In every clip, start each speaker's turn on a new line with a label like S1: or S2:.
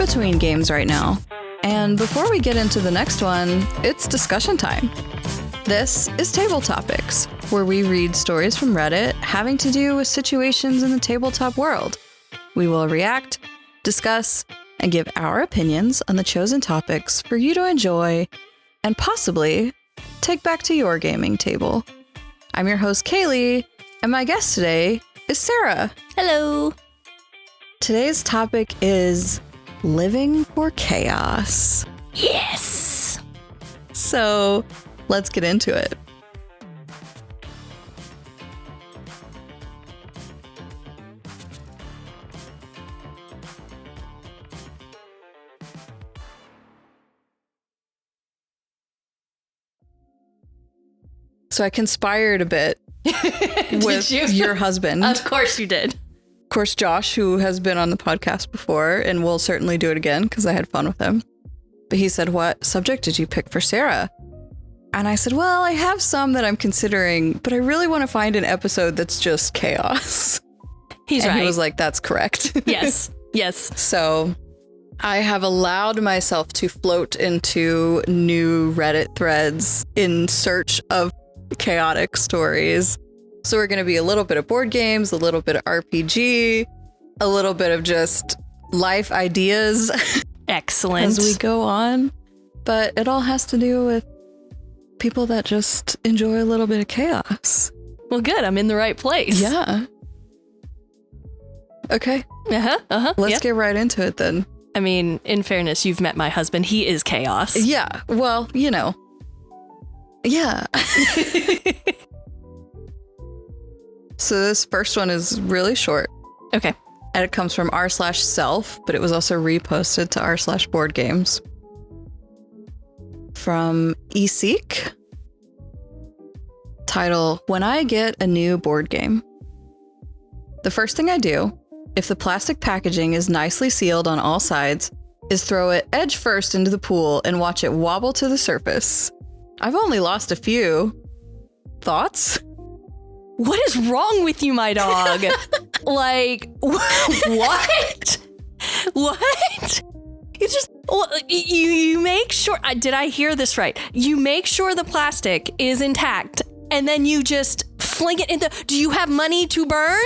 S1: between games right now. And before we get into the next one, it's discussion time. This is Table Topics, where we read stories from Reddit having to do with situations in the tabletop world. We will react, discuss, and give our opinions on the chosen topics for you to enjoy and possibly take back to your gaming table. I'm your host, Kalee, and my guest today is Sarah.
S2: Hello.
S1: Today's topic is living for chaos.
S2: Yes.
S1: So let's get into it. So I conspired a bit with your husband.
S2: Of course you did.
S1: Of course, Josh, who has been on the podcast before and will certainly do it again because I had fun with him. But he said, what subject did you pick for Sarah? And I said, well, I have some that I'm considering, but I really want to find an episode that's just chaos.
S2: He's right.
S1: He was like, that's correct.
S2: Yes. Yes.
S1: So I have allowed myself to float into new Reddit threads in search of chaotic stories. So we're going to be a little bit of board games, a little bit of RPG, a little bit of just life ideas.
S2: Excellent.
S1: As we go on. But it all has to do with people that just enjoy a little bit of chaos.
S2: Well, good. I'm in the right place.
S1: Yeah. Okay. Let's get right into it then.
S2: I mean, in fairness, you've met my husband. He is chaos.
S1: Yeah. Well, you know. Yeah. So this first one is really short.
S2: Okay.
S1: And it comes from r/self, but it was also reposted to r/boardgames. From eSeek. Title, When I Get a New Board Game. The first thing I do, if the plastic packaging is nicely sealed on all sides, is throw it edge first into the pool and watch it wobble to the surface. I've only lost a few. Thoughts?
S2: What is wrong with you, my dog? Like, what? What? You just, you make sure, did I hear this right? You make sure the plastic is intact and then you just fling it into, do you have money to burn?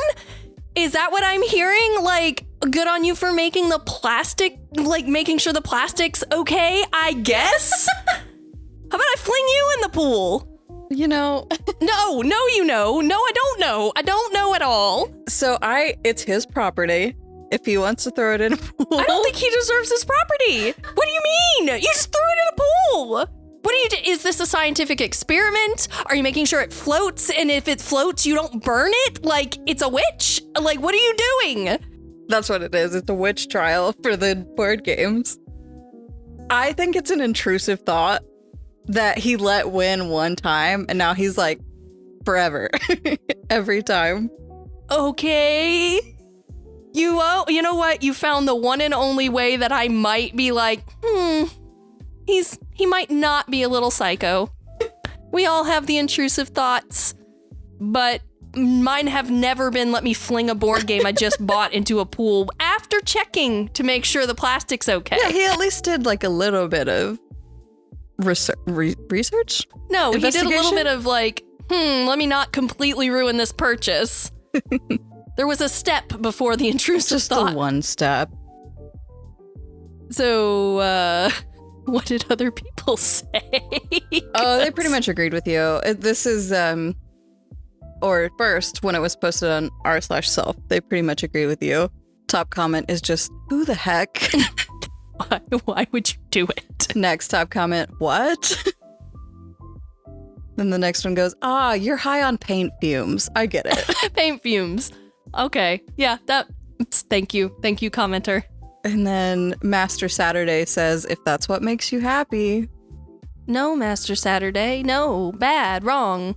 S2: Is that what I'm hearing? Like, good on you for making the plastic, like making sure the plastic's okay, I guess? How about I fling you in the pool?
S1: You know.
S2: No, you know. No, I don't know. I don't know at all.
S1: So it's his property. If he wants to throw it in a pool.
S2: I don't think he deserves his property. What do you mean? You just threw it in a pool. What do you do? Is this a scientific experiment? Are you making sure it floats? And if it floats, you don't burn it? Like it's a witch? Like, what are you doing?
S1: That's what it is. It's a witch trial for the board games. I think it's an intrusive thought that he let win one time and now he's like forever. Every time.
S2: Okay. You know what? You found the one and only way that I might be like, he might not be a little psycho. We all have the intrusive thoughts, but mine have never been let me fling a board game I just bought into a pool after checking to make sure the plastic's okay.
S1: Yeah, he at least did like a little bit of research?
S2: No, he did a little bit of like, let me not completely ruin this purchase. There was a step before the intrusive thought.
S1: Just the one step.
S2: So, what did other people say?
S1: Oh, they pretty much agreed with you. This is, or first, when it was posted on r/self, they pretty much agree with you. Top comment is just, who the heck?
S2: Why would you do it?
S1: Next top comment, what? Then the next one goes, you're high on paint fumes. I get it.
S2: Paint fumes. Okay. Yeah, thank you. Thank you, commenter.
S1: And then Master Saturday says, if that's what makes you happy.
S2: No, Master Saturday. No, bad, wrong.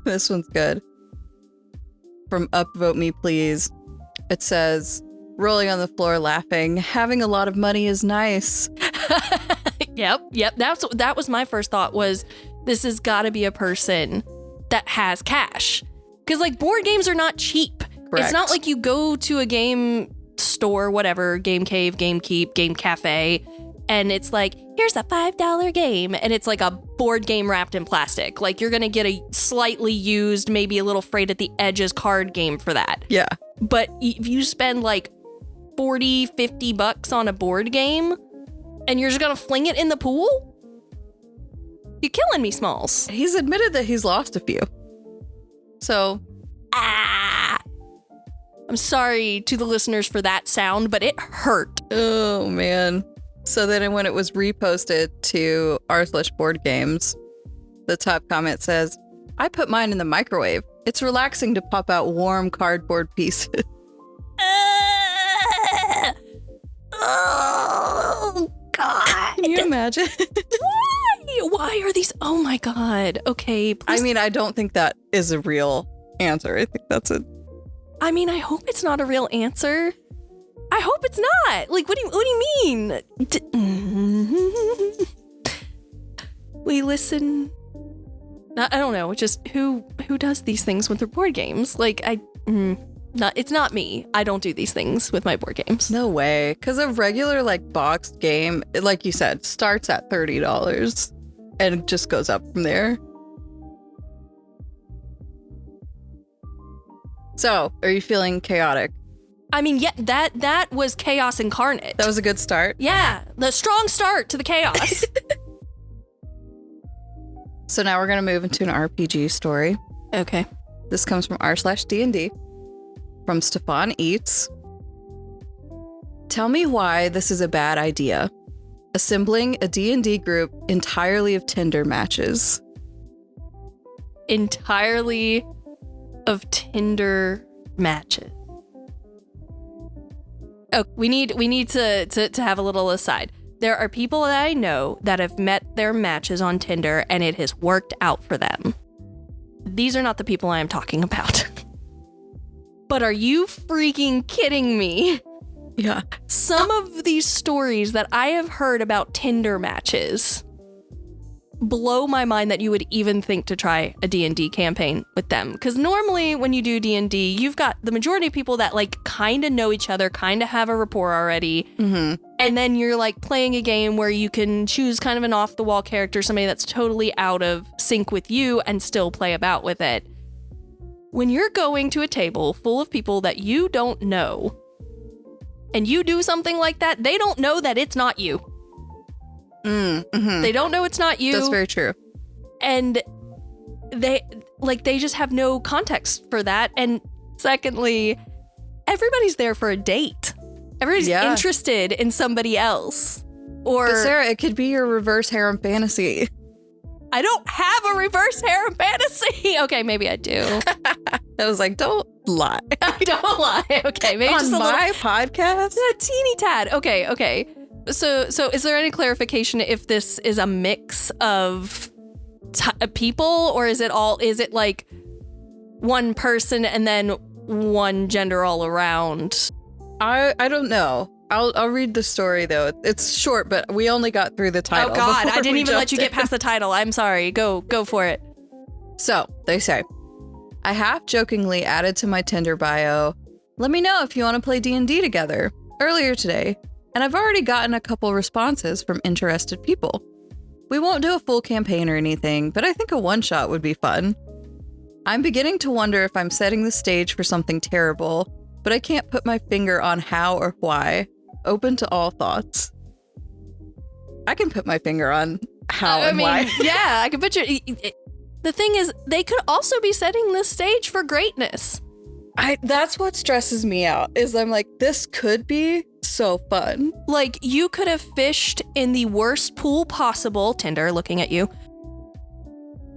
S1: This one's good. From Upvote Me Please. It says, rolling on the floor laughing, having a lot of money is nice.
S2: Yep. That was my first thought was, this has got to be a person that has cash. Because, like, board games are not cheap.
S1: Correct.
S2: It's not like you go to a game store, whatever, Game Cave, Game Keep, Game Cafe, and it's like, here's a $5 game, and it's like a board game wrapped in plastic. Like, you're gonna get a slightly used, maybe a little frayed at the edges card game for that.
S1: Yeah.
S2: But if you spend like $40-$50 on a board game, and you're just gonna fling it in the pool? You're killing me, Smalls.
S1: He's admitted that he's lost a few. So...
S2: I'm sorry to the listeners for that sound, but it hurt.
S1: Oh, man. So then when it was reposted to r/boardgames, the top comment says, I put mine in the microwave. It's relaxing to pop out warm cardboard pieces.
S2: Oh, God.
S1: Can you imagine?
S2: Why are these? Oh, my God. Okay. Please.
S1: I mean, I don't think that is a real answer. I think that's a...
S2: I mean, I hope it's not a real answer. I hope it's not. Like, what do you mean? We listen. I don't know. Just who does these things with their board games? Like, it's not me. I don't do these things with my board games.
S1: No way. Because a regular, like, boxed game, like you said, starts at $30 and just goes up from there. So, are you feeling chaotic?
S2: I mean, yeah, that was chaos incarnate.
S1: That was a good start.
S2: Yeah, the strong start to the chaos.
S1: So now we're going to move into an RPG story.
S2: Okay.
S1: This comes from r/D&D, from Stefan Eats. Tell me why this is a bad idea. Assembling a D&D group entirely of Tinder matches.
S2: Entirely of Tinder matches. Oh, we need to have a little aside. There are people that I know that have met their matches on Tinder and it has worked out for them. These are not the people I am talking about. But are you freaking kidding me?
S1: Yeah.
S2: Some of these stories that I have heard about Tinder matches blow my mind that you would even think to try a D&D campaign with them. Because normally when you do D&D, you've got the majority of people that like kind of know each other, kind of have a rapport already.
S1: Mm-hmm.
S2: And then you're like playing a game where you can choose kind of an off-the-wall character, somebody that's totally out of sync with you and still play about with it. When you're going to a table full of people that you don't know and you do something like that, they don't know that it's not you.
S1: Mm-hmm.
S2: They don't know it's not you.
S1: That's very true.
S2: And they just have no context for that. And secondly, everybody's there for a date. Everybody's interested in somebody else. Or
S1: but Sarah, it could be your reverse harem fantasy.
S2: I don't have a reverse harem fantasy. Okay, maybe I do.
S1: I was like, don't lie.
S2: Don't lie. Okay, maybe
S1: on
S2: just a
S1: my
S2: little,
S1: podcast?
S2: a teeny tad. Okay. So is there any clarification if this is a mix of people, or is it like one person and then one gender all around?
S1: I don't know. I'll read the story though. It's short, but we only got through the title.
S2: Oh God, I didn't even let you
S1: in.
S2: get past the title. I'm sorry. Go for it.
S1: So they say, I half jokingly added to my Tinder bio, let me know if you want to play D&D together earlier today. And I've already gotten a couple responses from interested people. We won't do a full campaign or anything, but I think a one-shot would be fun. I'm beginning to wonder if I'm setting the stage for something terrible, but I can't put my finger on how or why. Open to all thoughts. I can put my finger on how and why.
S2: Yeah, I can put you... The thing is, they could also be setting the stage for greatness.
S1: That's what stresses me out, is I'm like, this could be so fun.
S2: Like, you could have fished in the worst pool possible, Tinder looking at you,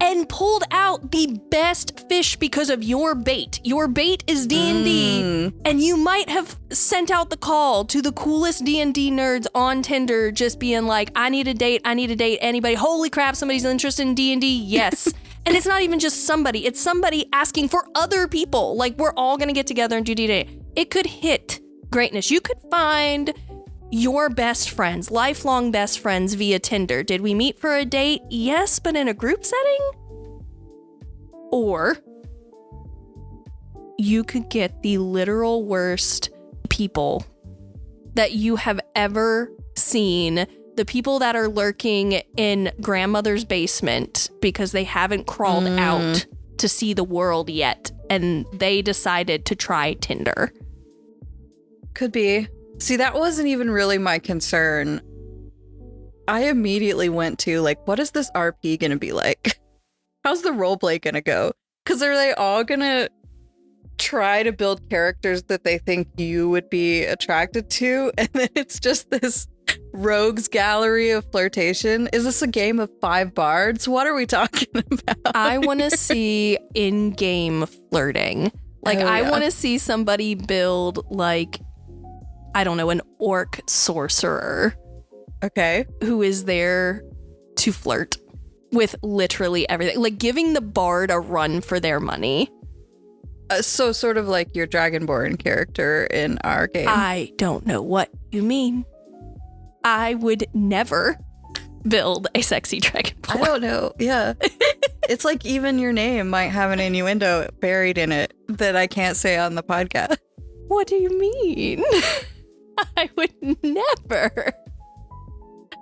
S2: and pulled out the best fish because of your bait. Your bait is D&D, and you might have sent out the call to the coolest D&D nerds on Tinder, just being like, I need a date, anybody. Holy crap, somebody's interested in D&D, yes. And it's not even just somebody, it's somebody asking for other people. Like, we're all gonna get together and do D&D. It could hit greatness. You could find your best friends, lifelong best friends via Tinder. Did we meet for a date? Yes, but in a group setting? Or you could get the literal worst people that you have ever seen. The people that are lurking in grandmother's basement because they haven't crawled out to see the world yet, and they decided to try Tinder.
S1: Could be. See, that wasn't even really my concern. I immediately went to, like, what is this RP gonna be like? How's the roleplay gonna go? Because are they all gonna try to build characters that they think you would be attracted to? And then it's just this rogues gallery of flirtation. Is this a game of 5 bards? What are we talking about?
S2: I want to see in-game flirting. Like, I want to see somebody build, like, I don't know, an orc sorcerer.
S1: Okay.
S2: Who is there to flirt with literally everything. Like, giving the bard a run for their money.
S1: So sort of like your Dragonborn character in our game.
S2: I don't know what you mean. I would never build a sexy Dragonborn.
S1: I don't know. Yeah. It's like even your name might have an innuendo buried in it that I can't say on the podcast.
S2: What do you mean? I would never.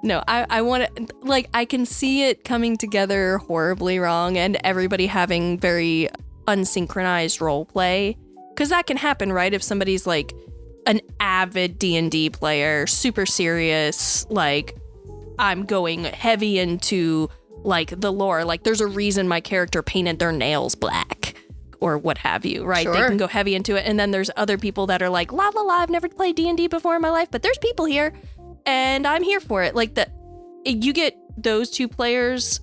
S2: No, I want to, like, I can see it coming together horribly wrong and everybody having very unsynchronized role play. Because that can happen, right? If somebody's like an avid D&D player, super serious, like, I'm going heavy into, like, the lore. Like, there's a reason my character painted their nails black or what have you, right? Sure. They can go heavy into it. And then there's other people that are like, la, la, la, I've never played D&D before in my life, but there's people here and I'm here for it. Like, you get those two players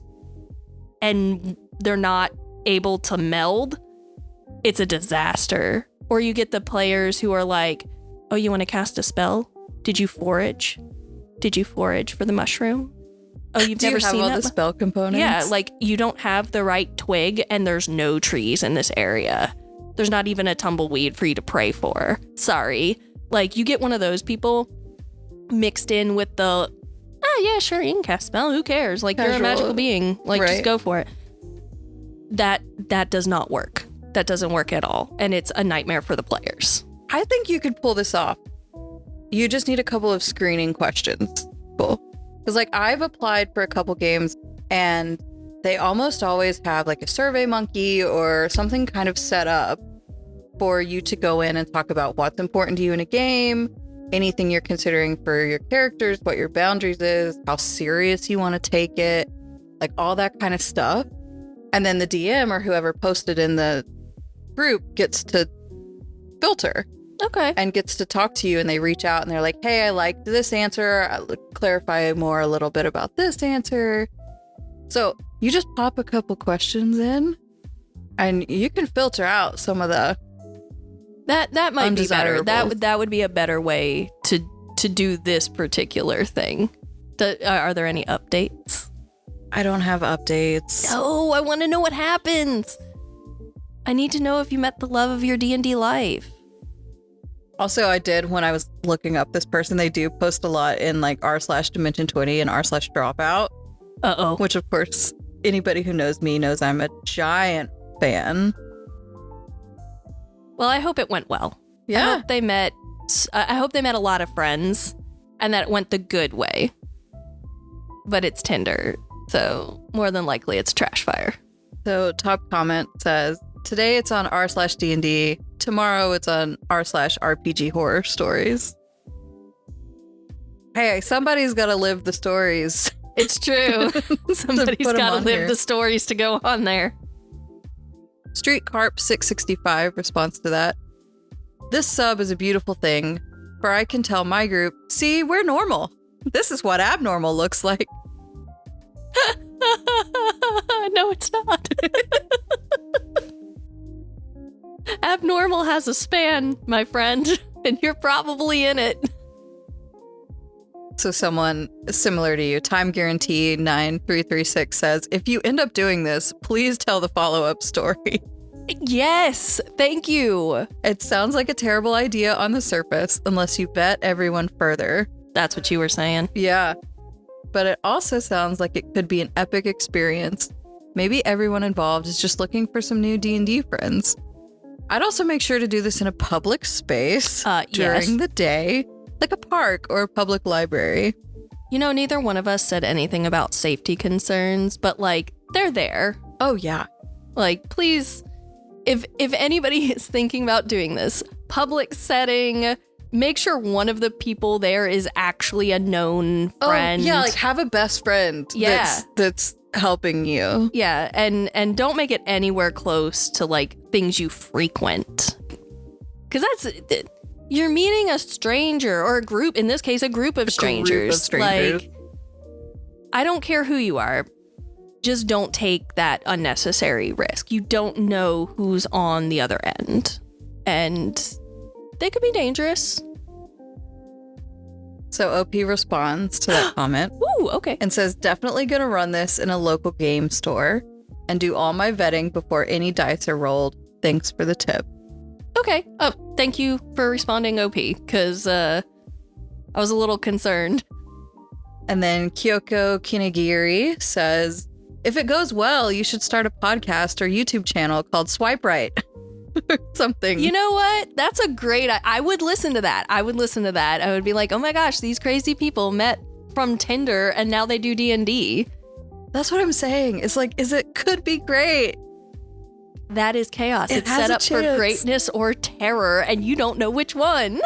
S2: and they're not able to meld, it's a disaster. Or you get the players who are like, oh, you want to cast a spell? Did you forage? Did you forage for the mushroom? Oh, you've never seen that? Do you have all
S1: the spell components?
S2: Yeah, like, you don't have the right twig and there's no trees in this area. There's not even a tumbleweed for you to pray for. Sorry. Like, you get one of those people mixed in with the, yeah, sure, you can cast a spell. Who cares? Like, Casual. You're a magical being. Like, just go for it. That does not work. That doesn't work at all. And it's a nightmare for the players.
S1: I think you could pull this off. You just need a couple of screening questions. Cool. Because, like, I've applied for a couple games and they almost always have like a survey monkey or something kind of set up for you to go in and talk about what's important to you in a game, anything you're considering for your characters, what your boundaries is, how serious you want to take it, like all that kind of stuff. And then the DM or whoever posted in the group gets to filter.
S2: Okay.
S1: And gets to talk to you, and they reach out and they're like, hey, I liked this answer. I'll clarify more a little bit about this answer. So you just pop a couple questions in and you can filter out some of the
S2: that might be better. That would be a better way to do this particular thing. Are there any updates?
S1: I don't have updates.
S2: No, I want to know what happens. I need to know if you met the love of your D&D life.
S1: Also, I did, when I was looking up this person, they do post a lot in like r/dimension20 and r/dropout.
S2: Uh-oh.
S1: Which, of course, anybody who knows me knows I'm a giant fan.
S2: Well, I hope it went well.
S1: Yeah.
S2: I hope they met a lot of friends and that it went the good way. But it's Tinder, so more than likely it's trash fire.
S1: So top comment says, today it's on r/D&D. Tomorrow it's on r/RPG horror stories. Hey, somebody's got to live the stories.
S2: It's true. Somebody's got to live the stories to go on there.
S1: Street Carp 665 responds to that. This sub is a beautiful thing, for I can tell my group, see, we're normal. This is what abnormal looks like.
S2: No, it's not. Abnormal has a span, my friend, and you're probably in it.
S1: So someone similar to you, Time Guarantee 9336 says, if you end up doing this, please tell the follow-up story.
S2: Yes, thank you.
S1: It sounds like a terrible idea on the surface, unless you vet everyone further.
S2: That's what you were saying.
S1: Yeah. But it also sounds like it could be an epic experience. Maybe everyone involved is just looking for some new D&D friends. I'd also make sure to do this in a public space
S2: Yes.
S1: during the day, like a park or a public library.
S2: You know, neither one of us said anything about safety concerns, but like, they're there.
S1: Oh, yeah.
S2: Like, please, if anybody is thinking about doing this, public setting, make sure one of the people there is actually a known friend.
S1: Oh, yeah, like have a best friend that's helping you.
S2: Yeah, and don't make it anywhere close to like things you frequent. Because you're meeting a stranger or a group, in this case, a group of strangers. Like, I don't care who you are. Just don't take that unnecessary risk. You don't know who's on the other end. And they could be dangerous.
S1: So OP responds to that comment.
S2: Ooh, okay.
S1: And says, definitely gonna run this in a local game store and do all my vetting before any dice are rolled. Thanks for the tip.
S2: Okay. Thank you for responding, OP, because I was a little concerned.
S1: And then Kyoko Kinagiri says, if it goes well, you should start a podcast or YouTube channel called Swipe Right. Or something.
S2: You know what? That's a great... I would listen to that. I would be like, oh my gosh, these crazy people met from Tinder and now they do D&D.
S1: That's what I'm saying. It's like, it could be great.
S2: That is chaos.
S1: It
S2: It's
S1: has
S2: set
S1: a
S2: up for
S1: chance.
S2: greatness or terror, and you don't know which one.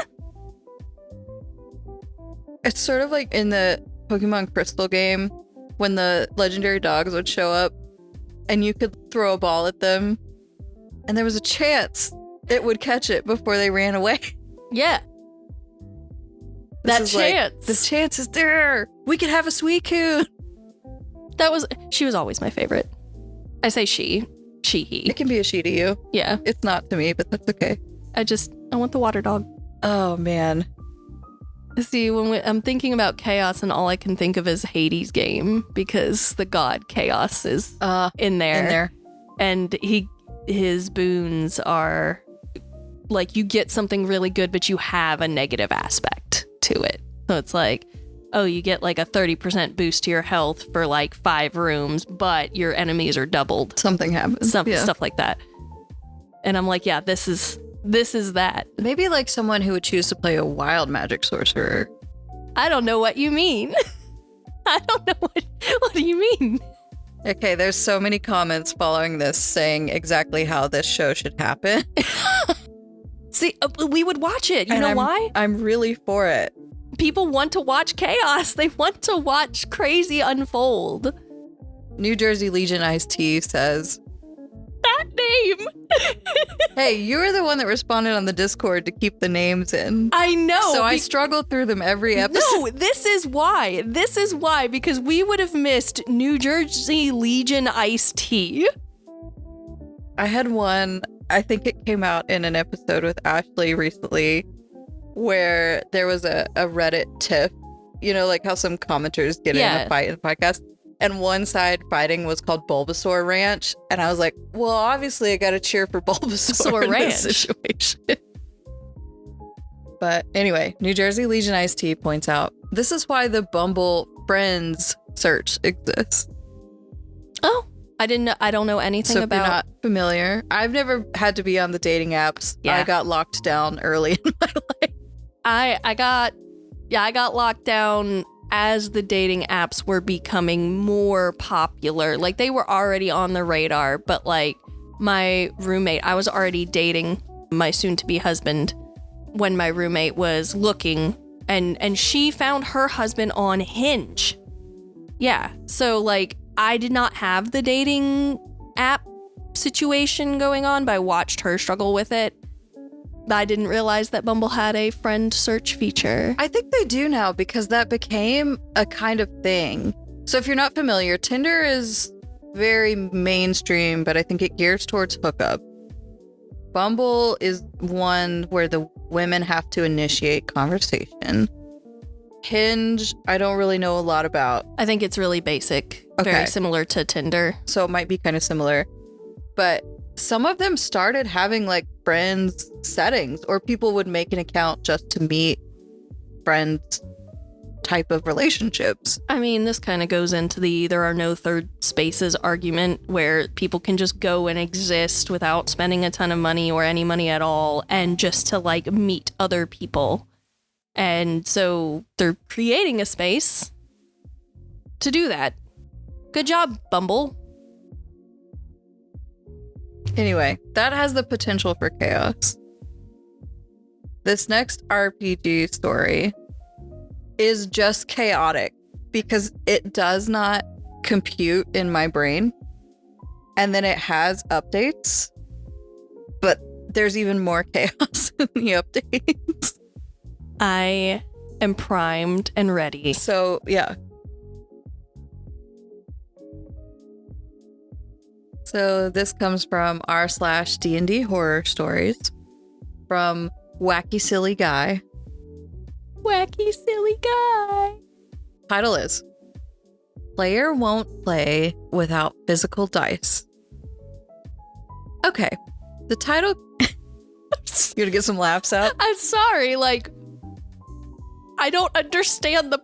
S1: It's sort of like in the Pokemon Crystal game when the legendary dogs would show up and you could throw a ball at them and there was a chance it would catch it before they ran away.
S2: Yeah.
S1: This
S2: That
S1: is
S2: chance.
S1: Like, the chance is there. We could have a Suicune.
S2: She was always my favorite. I say she, he.
S1: It can be a she to you.
S2: Yeah.
S1: It's not to me, but that's okay.
S2: I want the water dog.
S1: Oh, man.
S2: See, I'm thinking about chaos and all I can think of is Hades' game because the god Chaos is in there. And his boons are like you get something really good, but you have a negative aspect to it. So it's like, oh, you get like a 30% boost to your health for like 5 rooms, but your enemies are doubled.
S1: Something happens.
S2: Stuff like that. And I'm like, yeah, this is that.
S1: Maybe like someone who would choose to play a wild magic sorcerer.
S2: I don't know what you mean. I don't know what do you mean?
S1: Okay, there's so many comments following this saying exactly how this show should happen.
S2: See, we would watch it. You know why?
S1: I'm really for it.
S2: People want to watch chaos. They want to watch crazy unfold.
S1: New Jersey Legion Ice Tea says,
S2: That name.
S1: hey, you were the one that responded on the Discord to keep the names in.
S2: I know.
S1: So I struggled through them every episode.
S2: No, this is why. Because we would have missed New Jersey Legion Iced Tea.
S1: I had one, I think it came out in an episode with Ashley recently, where there was a Reddit tiff, you know, like how some commenters get in a fight in the podcast. And one side fighting was called Bulbasaur Ranch. And I was like, well, obviously I got to cheer for Bulbasaur in
S2: Ranch.
S1: this situation. But anyway, New Jersey Legion Ice Tea points out, this is why the Bumble Friends search exists.
S2: Oh, I didn't know. I don't know anything
S1: So
S2: about.
S1: if you're not familiar, I've never had to be on the dating apps.
S2: Yeah.
S1: I got locked down early in my life.
S2: I got locked down as the dating apps were becoming more popular. Like they were already on the radar, but like my roommate, I was already dating my soon-to-be husband when my roommate was looking, and she found her husband on Hinge. Yeah, so like I did not have the dating app situation going on, but I watched her struggle with it. I didn't realize that Bumble had a friend search feature.
S1: I think they do now because that became a kind of thing. So if you're not familiar, Tinder is very mainstream, but I think it gears towards hookup. Bumble is one where the women have to initiate conversation. Hinge, I don't really know a lot about.
S2: I think it's really basic, very similar to Tinder.
S1: So it might be kind of similar. But some of them started having like friends settings, or people would make an account just to meet friends type of relationships.
S2: I mean, this kind of goes into the there are no third spaces argument where people can just go and exist without spending a ton of money or any money at all and just to like meet other people. And so they're creating a space to do that. Good job, Bumble.
S1: Anyway, that has the potential for chaos. This next RPG story is just chaotic because it does not compute in my brain. And then it has updates, but there's even more chaos in the updates.
S2: I am primed and ready.
S1: So, yeah. So this comes from r/D&D horror stories from Wacky Silly Guy.
S2: Wacky silly guy.
S1: Title is Player Won't Play Without Physical Dice. Okay. The title... You gonna get some laughs out?
S2: I'm sorry, like, I don't understand the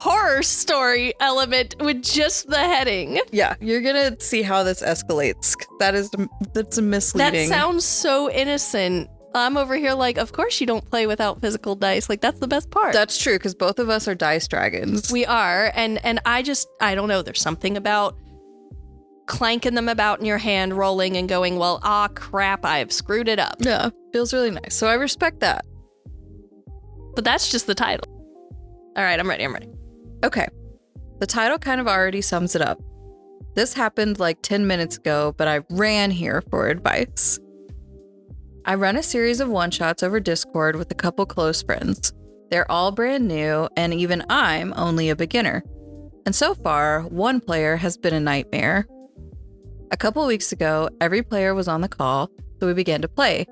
S2: horror story element with just the heading.
S1: Yeah, you're gonna see how this escalates. That's misleading.
S2: That sounds so innocent. I'm over here like, of course you don't play without physical dice. Like, that's the best part.
S1: That's true, because both of us are dice dragons.
S2: We are, and I don't know, there's something about clanking them about in your hand, rolling and going, well, crap, I've screwed it up.
S1: Yeah, feels really nice. So I respect that.
S2: But that's just the title. All right, I'm ready.
S1: Okay. The title kind of already sums it up. This happened like 10 minutes ago, but I ran here for advice. I run a series of one-shots over Discord with a couple close friends. They're all brand new, and even I'm only a beginner. And so far, one player has been a nightmare. A couple weeks ago, every player was on the call, so we began to play.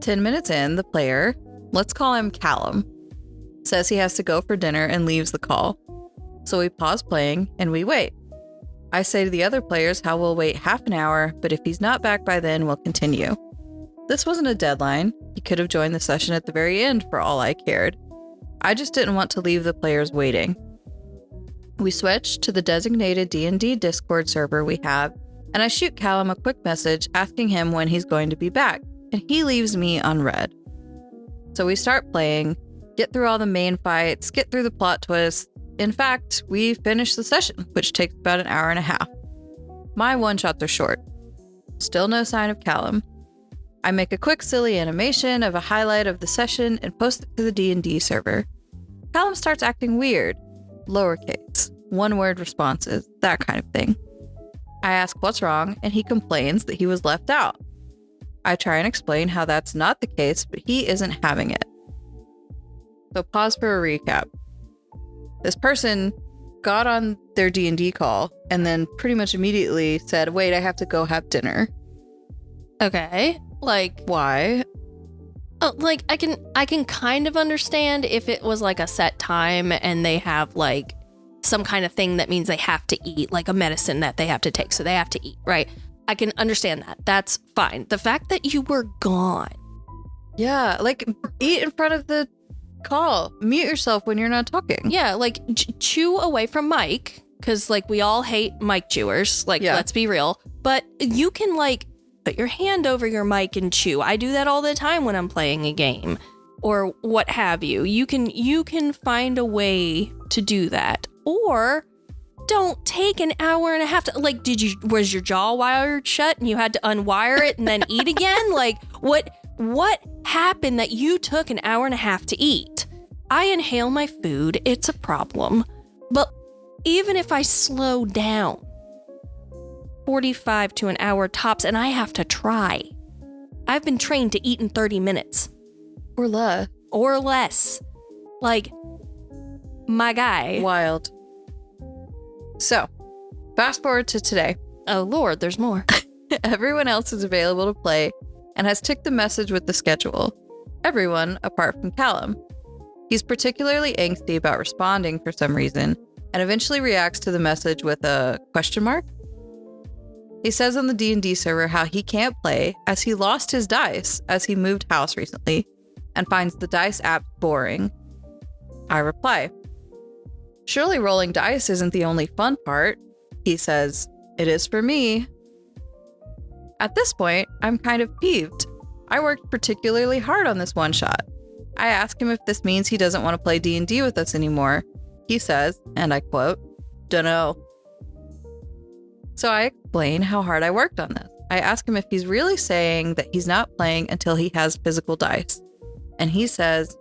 S1: 10 minutes in, the player, let's call him Callum, says he has to go for dinner and leaves the call. So we pause playing and we wait. I say to the other players how we'll wait half an hour, but if he's not back by then, we'll continue. This wasn't a deadline. He could have joined the session at the very end for all I cared. I just didn't want to leave the players waiting. We switch to the designated D&D Discord server we have, and I shoot Callum a quick message asking him when he's going to be back, and he leaves me unread. So we start playing, get through all the main fights, get through the plot twists. In fact, we finish the session, which takes about an hour and a half. My one-shots are short. Still no sign of Callum. I make a quick silly animation of a highlight of the session and post it to the D&D server. Callum starts acting weird. Lowercase, one-word responses, that kind of thing. I ask what's wrong, and he complains that he was left out. I try and explain how that's not the case, but he isn't having it. So pause for a recap. This person got on their D&D call and then pretty much immediately said, wait, I have to go have dinner.
S2: Okay. Like,
S1: why?
S2: Oh, like, I can kind of understand if it was like a set time and they have like some kind of thing that means they have to eat, like a medicine that they have to take, so they have to eat, right? I can understand that. That's fine. The fact that you were gone.
S1: Yeah, like, eat in front of the call. Mute yourself when you're not talking.
S2: Yeah, like, chew away from Mike, because, like, we all hate mic chewers. Like, let's be real. But you can, like, put your hand over your mic and chew. I do that all the time when I'm playing a game or what have you. You can find a way to do that. Or don't take an hour and a half to, like, was your jaw wired shut and you had to unwire it and then eat again? Like, what happened that you took an hour and a half to eat? I inhale my food, it's a problem. But even if I slow down 45 to an hour tops, and I have to try, I've been trained to eat in 30 minutes.
S1: Or less.
S2: Like, my guy.
S1: Wild. So, fast forward to today.
S2: Oh, Lord, there's more.
S1: Everyone else is available to play and has ticked the message with the schedule. Everyone apart from Callum. He's particularly angsty about responding for some reason and eventually reacts to the message with a question mark. He says on the D&D server how he can't play as he lost his dice as he moved house recently and finds the dice app boring. I reply, Surely rolling dice isn't the only fun part. He says, "It is for me." At this point, I'm kind of peeved. I worked particularly hard on this one shot. I ask him if this means he doesn't want to play D&D with us anymore. He says, and I quote, "Dunno." So I explain how hard I worked on this. I ask him if he's really saying that he's not playing until he has physical dice. And he says,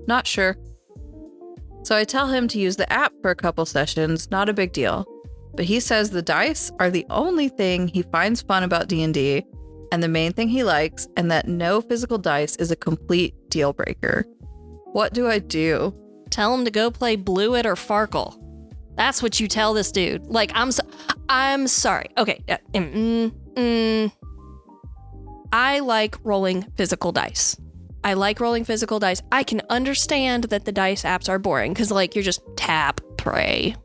S1: "Not sure." So I tell him to use the app for a couple sessions, not a big deal. But he says the dice are the only thing he finds fun about D&D and the main thing he likes, and that no physical dice is a complete deal breaker. What do I do?
S2: Tell him to go play Blue It or Farkle. That's what you tell this dude. Like, I'm sorry. Okay. I like rolling physical dice. I can understand that the dice apps are boring because, like, you're just tap, pray.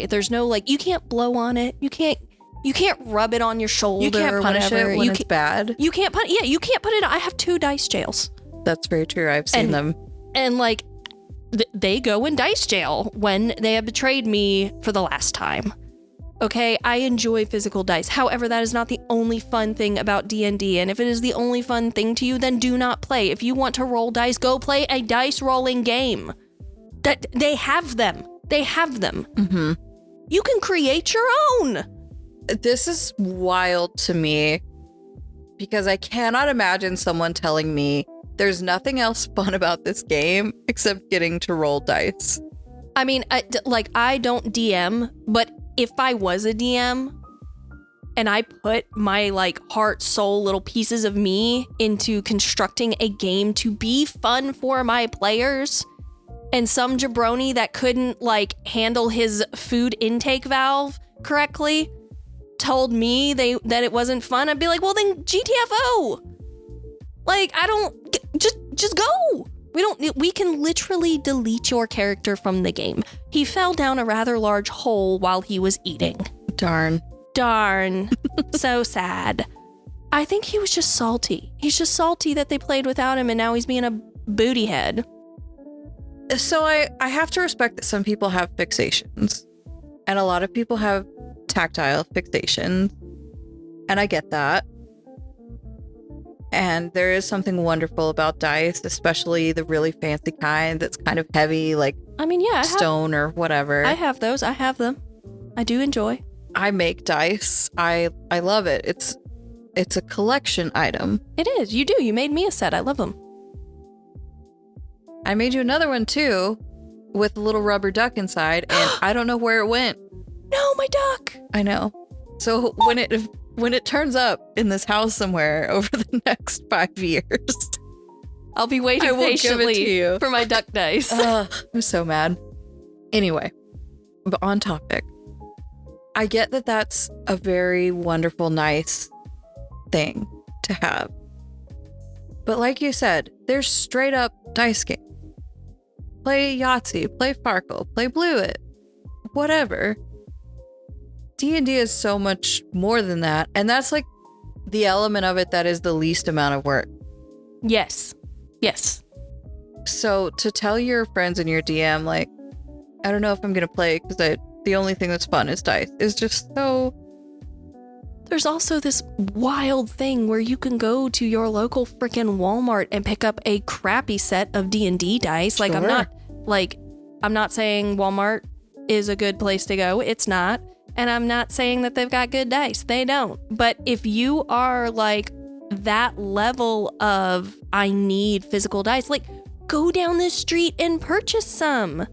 S2: There's no, like, you can't blow on it. You can't rub it on your shoulder.
S1: You can't punish it when it's bad.
S2: You can't put it. I have 2 dice jails.
S1: That's very true. I've seen them.
S2: And, like, they go in dice jail when they have betrayed me for the last time. Okay, I enjoy physical dice. However, that is not the only fun thing about D&D. And if it is the only fun thing to you, then do not play. If you want to roll dice, go play a dice rolling game. That they have them. Mm-hmm. You can create your own.
S1: This is wild to me because I cannot imagine someone telling me there's nothing else fun about this game except getting to roll dice.
S2: I mean, I don't DM, but if I was a DM and I put my, like, heart, soul, little pieces of me into constructing a game to be fun for my players, and some jabroni that couldn't, like, handle his food intake valve correctly told me that it wasn't fun, I'd be like, well, then GTFO. Like, I don't, just go. We can literally delete your character from the game. He fell down a rather large hole while he was eating.
S1: Darn.
S2: So sad. I think he was just salty. He's just salty that they played without him and now he's being a booty head.
S1: So I have to respect that some people have fixations and a lot of people have tactile fixations, and I get that. And there is something wonderful about dice, especially the really fancy kind that's kind of heavy, like,
S2: I mean, yeah,
S1: stone or whatever.
S2: I have those. I have them. I do enjoy.
S1: I make dice. I love it. It's a collection item.
S2: It is. You do. You made me a set. I love them.
S1: I made you another one too, with a little rubber duck inside, and I don't know where it went.
S2: No, my duck.
S1: I know. So when it turns up in this house somewhere over the next 5 years,
S2: I'll be waiting patiently for my duck dice.
S1: I'm so mad. Anyway, but on topic, I get that that's a very wonderful, nice thing to have. But like you said, there's straight up dice games. Play Yahtzee, play Farkle, play Blue It, whatever. D&D is so much more than that. And that's like the element of it that is the least amount of work.
S2: Yes.
S1: So to tell your friends in your DM, like, I don't know if I'm going to play because the only thing that's fun is dice, is just so...
S2: There's also this wild thing where you can go to your local freaking Walmart and pick up a crappy set of D&D dice.
S1: Sure.
S2: I'm not saying Walmart is a good place to go. It's not. And I'm not saying that they've got good dice. They don't. But if you are like that level of I need physical dice, like, go down the street and purchase some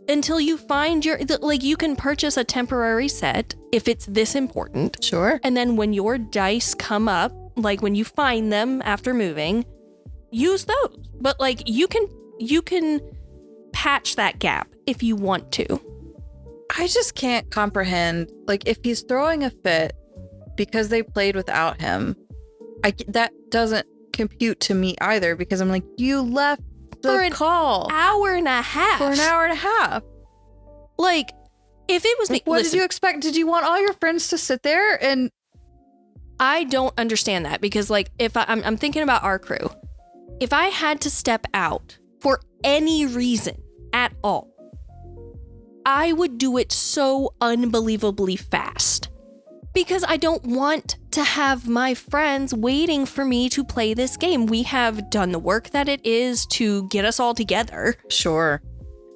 S2: until you find you can purchase a temporary set if it's this important.
S1: Sure.
S2: And then when your dice come up, like when you find them after moving, use those. But like you can patch that gap if you want to.
S1: I just can't comprehend, like, if he's throwing a fit because they played without him, that doesn't compute to me either, because I'm like, you left the call
S2: for an hour and a half. Like, if it was me,
S1: what did you expect? Did you want all your friends to sit there? And
S2: I don't understand that, because like, if I'm thinking about our crew, if I had to step out for any reason at all, I would do it so unbelievably fast because I don't want to have my friends waiting for me to play this game. We have done the work that it is to get us all together.
S1: Sure.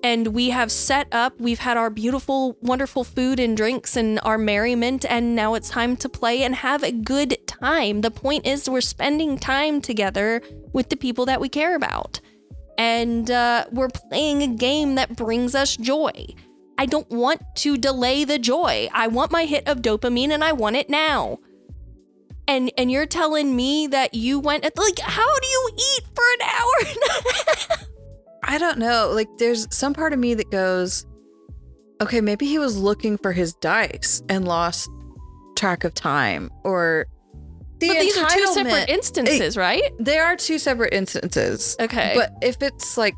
S2: And we have set up, we've had our beautiful, wonderful food and drinks and our merriment, and now it's time to play and have a good time. The point is we're spending time together with the people that we care about. And we're playing a game that brings us joy. I don't want to delay the joy. I want my hit of dopamine and I want it now. And you're telling me that you went, like, how do you eat for an hour?
S1: I don't know. Like, there's some part of me that goes, okay, maybe he was looking for his dice and lost track of time, or
S2: but these are two separate instances, right?
S1: They are two separate instances.
S2: Okay.
S1: But if it's like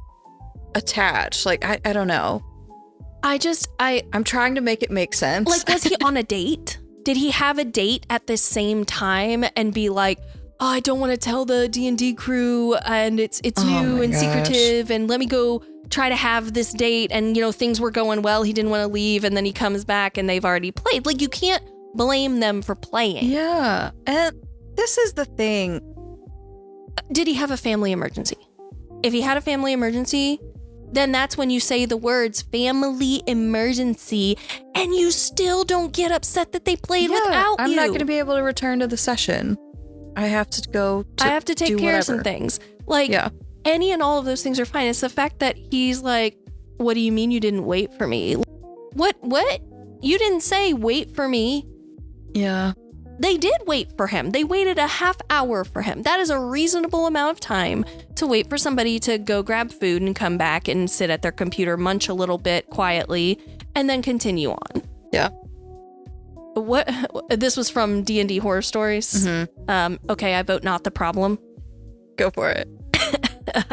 S1: attached, like, I don't know. I'm trying to make it make sense.
S2: Like, was he on a date? Did he have a date at the same time and be like, oh, I don't want to tell the D&D crew and it's new and secretive and let me go try to have this date, and, you know, things were going well, he didn't want to leave, and then he comes back and they've already played. Like, you can't blame them for playing.
S1: Yeah. And this is the thing.
S2: Did he have a family emergency? If he had a family emergency, then that's when you say the words family emergency, and you still don't get upset that they played without
S1: I'm
S2: you.
S1: not going to be able to return to the session. I have to go
S2: I have to take care of some things. Like, any and all of those things are fine. It's the fact that he's like, what do you mean you didn't wait for me? What? You didn't say wait for me.
S1: Yeah.
S2: They did wait for him. They waited a half hour for him. That is a reasonable amount of time to wait for somebody to go grab food and come back and sit at their computer, munch a little bit quietly, and then continue on.
S1: Yeah.
S2: What? This was from D&D Horror Stories.
S1: Mm-hmm.
S2: Okay, I vote not the problem.
S1: Go for it.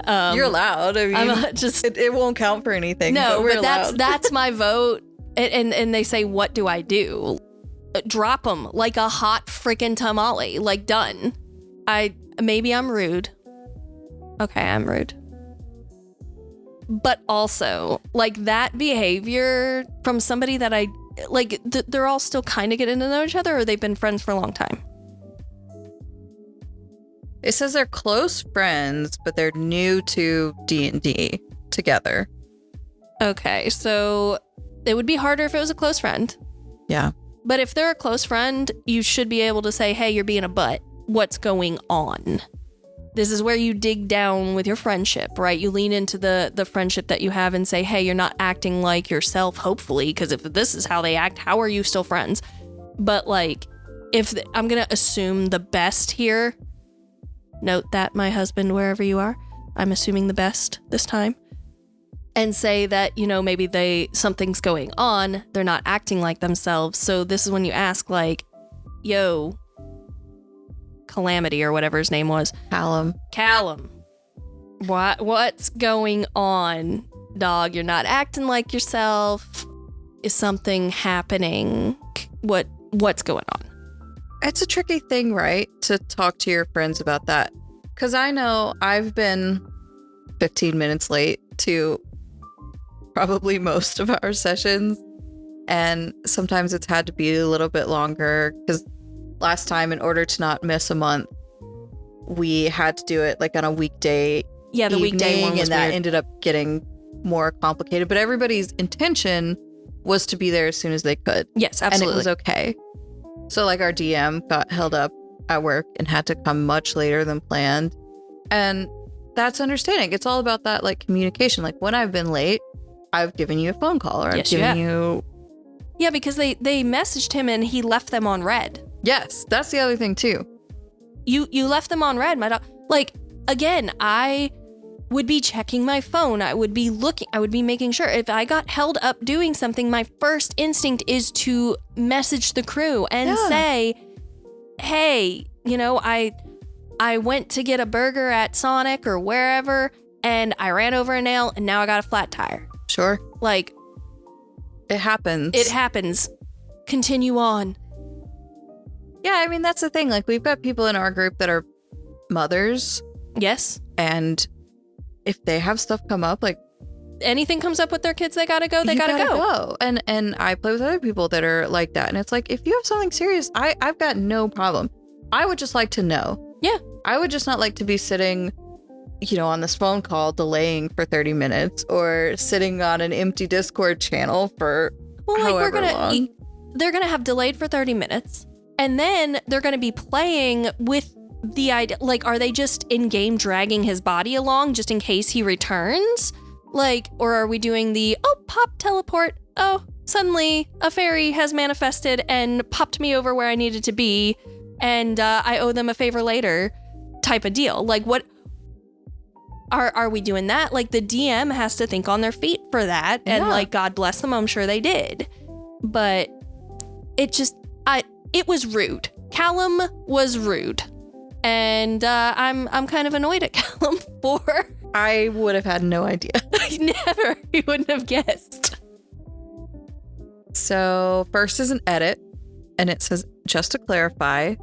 S1: You're allowed. I mean, it won't count for anything.
S2: No,
S1: but
S2: that's my vote. And they say, what do I do? Drop them like a hot freaking tamale. Like, done. Maybe I'm rude. Okay, I'm rude. But also, like, that behavior from somebody that I like, they're all still kind of getting to know each other, or they've been friends for a long time?
S1: It says they're close friends, but they're new to D&D together.
S2: Okay, so it would be harder if it was a close friend.
S1: Yeah.
S2: But if they're a close friend, you should be able to say, hey, you're being a butt. What's going on? This is where you dig down with your friendship, right? You lean into the friendship that you have and say, hey, you're not acting like yourself, hopefully, because if this is how they act, how are you still friends? But, like, I'm going to assume the best here. Note that, my husband, wherever you are, I'm assuming the best this time. And say that, you know, maybe something's going on. They're not acting like themselves. So this is when you ask, like, yo, Calamity or whatever his name was. Callum. What's going on, dog? You're not acting like yourself. Is something happening? What's going on?
S1: It's a tricky thing, right? To talk to your friends about that. Because I know I've been 15 minutes late to probably most of our sessions. And sometimes it's had to be a little bit longer, because last time, in order to not miss a month, we had to do it like on a weekday.
S2: Yeah, the weekday one was
S1: and that
S2: weird.
S1: ended up getting more complicated. But everybody's intention was to be there as soon as they could.
S2: Yes, absolutely.
S1: And it was okay. So, like, our DM got held up at work and had to come much later than planned. And that's understanding. It's all about that, like, communication. Like, when I've been late, I've given you a phone call, or I've given you...
S2: Yeah, because they messaged him and he left them on red.
S1: Yes, that's the other thing, too.
S2: You left them on red, my dog. Like, again, I would be checking my phone. I would be looking. I would be making sure. If I got held up doing something, my first instinct is to message the crew and say, hey, you know, I went to get a burger at Sonic or wherever, and I ran over a nail, and now I got a flat tire.
S1: Sure.
S2: Like,
S1: it happens.
S2: It happens. Continue on.
S1: Yeah, I mean, that's the thing. Like, we've got people in our group that are mothers.
S2: Yes.
S1: And if they have stuff come up, like,
S2: anything comes up with their kids, they gotta go. They gotta go.
S1: And I play with other people that are like that. And it's like, if you have something serious, I've got no problem. I would just like to know.
S2: Yeah.
S1: I would just not like to be sitting, on this phone call delaying for 30 minutes or sitting on an empty Discord channel for however long.
S2: They're going to have delayed for 30 minutes and then they're going to be playing with the idea. Like, are they just in game dragging his body along just in case he returns? Like, or are we doing the, pop teleport. Oh, suddenly a fairy has manifested and popped me over where I needed to be. And I owe them a favor later type of deal. Like, what are we doing that? Like, the DM has to think on their feet for that. And like, God bless them. I'm sure they did. But it was rude. Callum was rude. And I'm kind of annoyed at Callum for...
S1: I would have had no idea.
S2: Never. You wouldn't have guessed.
S1: So first is an edit. And it says, just to clarify,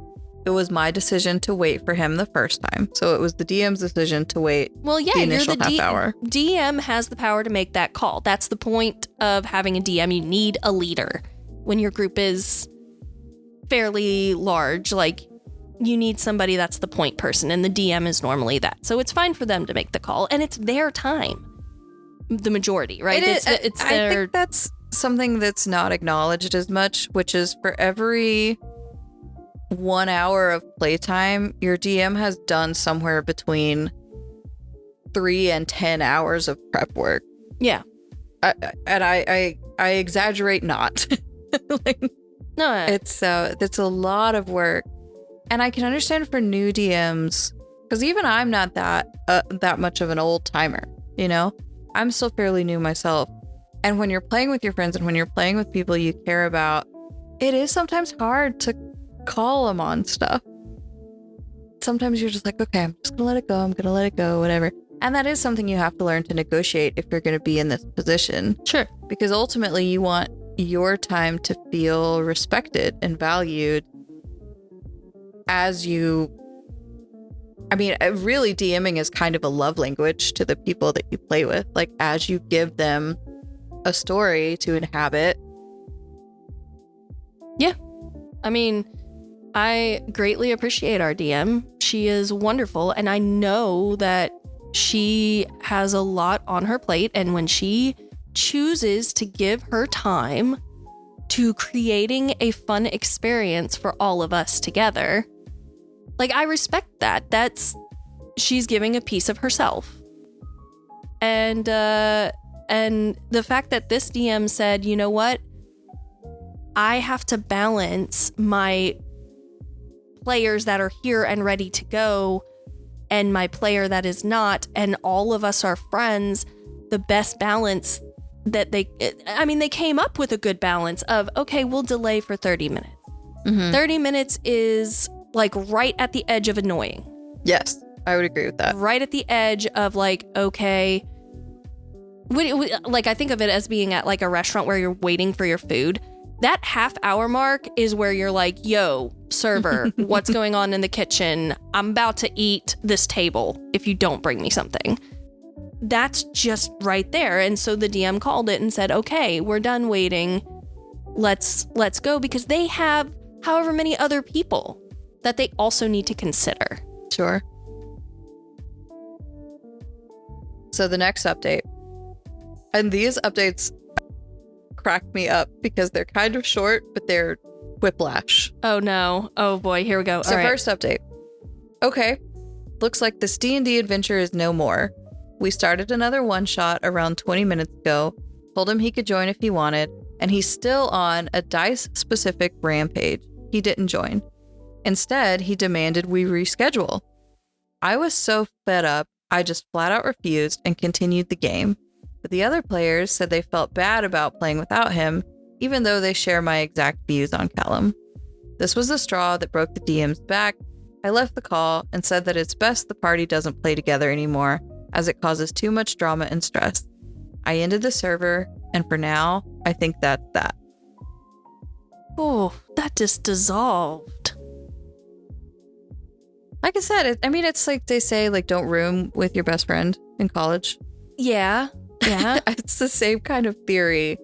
S1: it was my decision to wait for him the first time. So it was the DM's decision to wait the initial half hour.
S2: DM has the power to make that call. That's the point of having a DM. You need a leader. When your group is fairly large, like, you need somebody that's the point person, and the DM is normally that. So it's fine for them to make the call, and it's their time. The majority, right?
S1: It's I think that's something that's not acknowledged as much, which is for every 1 hour of playtime, your DM has done somewhere between 3 and 10 hours of prep work.
S2: Yeah.
S1: I exaggerate not.
S2: No,
S1: it's a lot of work. And I can understand for new DMs, because even I'm not that much of an old timer, I'm still fairly new myself. And when you're playing with your friends and when you're playing with people you care about, it is sometimes hard to call them on stuff. Sometimes you're just like, okay, I'm just gonna let it go, whatever. And that is something you have to learn to negotiate if you're going to be in this position.
S2: Sure. Because
S1: ultimately you want your time to feel respected and valued as you... I mean, really DMing is kind of a love language to the people that you play with. Like, as you give them a story to inhabit.
S2: Yeah. I mean, I greatly appreciate our DM. She is wonderful, and I know that she has a lot on her plate, and when she chooses to give her time to creating a fun experience for all of us together, like, I respect that. She's giving a piece of herself. And the fact that this DM said, you know what? I have to balance my players that are here and ready to go and my player that is not, and all of us are friends. The best balance that they came up with a good balance of, okay, we'll delay for 30 minutes. Mm-hmm. 30 minutes is like right at the edge of annoying.
S1: Yes, I would agree with that.
S2: Right at the edge of like, okay, like, I think of it as being at like a restaurant where you're waiting for your food. That half hour mark is where you're like, yo, server, what's going on in the kitchen? I'm about to eat this table if you don't bring me something. That's just right there. And so the DM called it and said, okay, we're done waiting. Let's go, because they have however many other people that they also need to consider.
S1: Sure. So the next update. And these updates crack me up because they're kind of short, but they're whiplash.
S2: Oh no. Oh boy, here we go.
S1: So first update. Okay. Looks like this D&D adventure is no more. We started another one-shot around 20 minutes ago, told him he could join if he wanted, and he's still on a dice-specific rampage. He didn't join. Instead, he demanded we reschedule. I was so fed up, I just flat out refused and continued the game. But the other players said they felt bad about playing without him, even though they share my exact views on Callum. This was the straw that broke the DM's back. I left the call and said that it's best the party doesn't play together anymore, as it causes too much drama and stress. I ended the server, and for now, I think that's that.
S2: Oh, that just dissolved.
S1: Like I said, it's like they say, like, don't room with your best friend in college.
S2: Yeah. Yeah.
S1: It's the same kind of theory.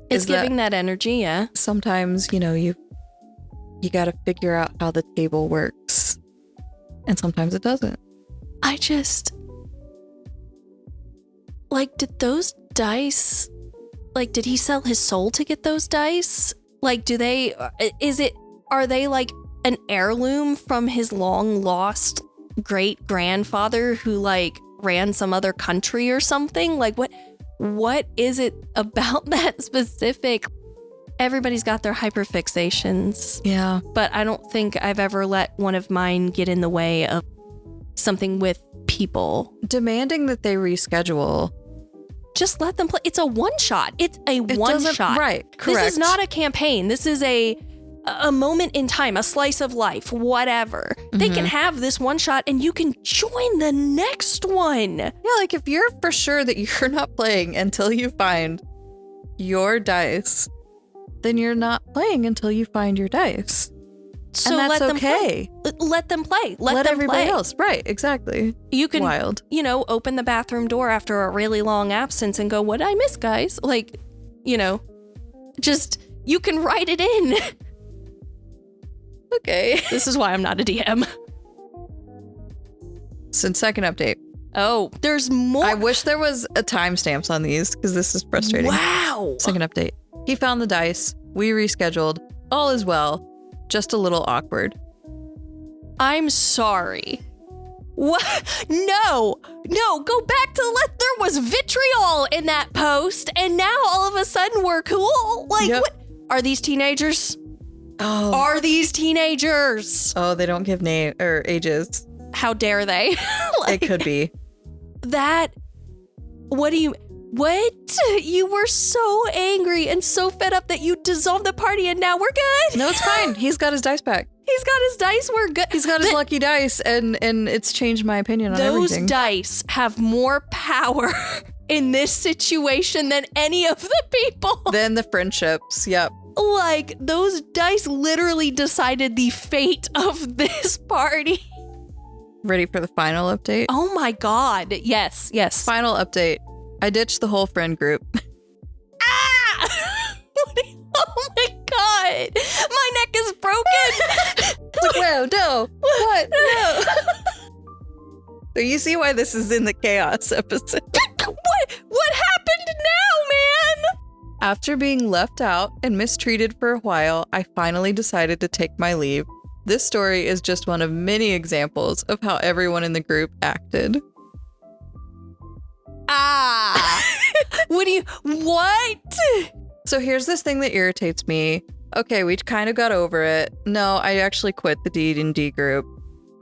S2: It's giving that energy, yeah.
S1: Sometimes, you got to figure out how the table works. And sometimes it doesn't.
S2: I just... Like, did those dice... Like, did he sell his soul to get those dice? Like, are they like an heirloom from his long lost great grandfather who like ran some other country or something? Like, what is it about that specific? Everybody's got their hyperfixations.
S1: Yeah.
S2: But I don't think I've ever let one of mine get in the way of something with people.
S1: Demanding that they reschedule.
S2: Just let them play. It's a one-shot. It's a one-shot.
S1: Right, correct.
S2: This is not a campaign. This is a moment in time, a slice of life, whatever. They can have this one shot and you can join the next one.
S1: Yeah, like if you're for sure that you're not playing until you find your dice, then you're not playing until you find your dice.
S2: So
S1: and that's
S2: let them
S1: okay.
S2: play. Let them play. Let them
S1: everybody
S2: play.
S1: else. Right, exactly.
S2: You can,
S1: Wild.
S2: Open the bathroom door after a really long absence and go, what did I miss, guys? Like, just, you can write it in.
S1: Okay.
S2: This is why I'm not a DM.
S1: So second update.
S2: Oh, there's more.
S1: I wish there was a timestamps on these because this is frustrating.
S2: Wow.
S1: Second update. He found the dice. We rescheduled. All is well. Just a little awkward.
S2: I'm sorry. What? No, go back to there was vitriol in that post and now all of a sudden we're cool. Like,
S1: Yep.
S2: what? Are these teenagers?
S1: Oh.
S2: Are these teenagers?
S1: Oh, they don't give name or ages.
S2: How dare they?
S1: It could be.
S2: That, what? You were so angry and so fed up that you dissolved the party and now we're good?
S1: No, it's fine. He's got his dice back.
S2: He's got his dice, we're good.
S1: He's got his lucky dice and it's changed my opinion on everything.
S2: Those dice have more power in this situation than any of the people.
S1: Then the friendships. Yep.
S2: Like, those dice literally decided the fate of this party.
S1: Ready for the final update?
S2: Oh my God. Yes.
S1: Final update. I ditched the whole friend group.
S2: Ah! Oh my God. My neck is broken.
S1: It's like, whoa, no. What? No. So you see why this is in the chaos episode.
S2: What happened now, man?
S1: After being left out and mistreated for a while, I finally decided to take my leave. This story is just one of many examples of how everyone in the group acted.
S2: What?
S1: So here's this thing that irritates me. Okay, we kind of got over it. No, I actually quit the D&D group.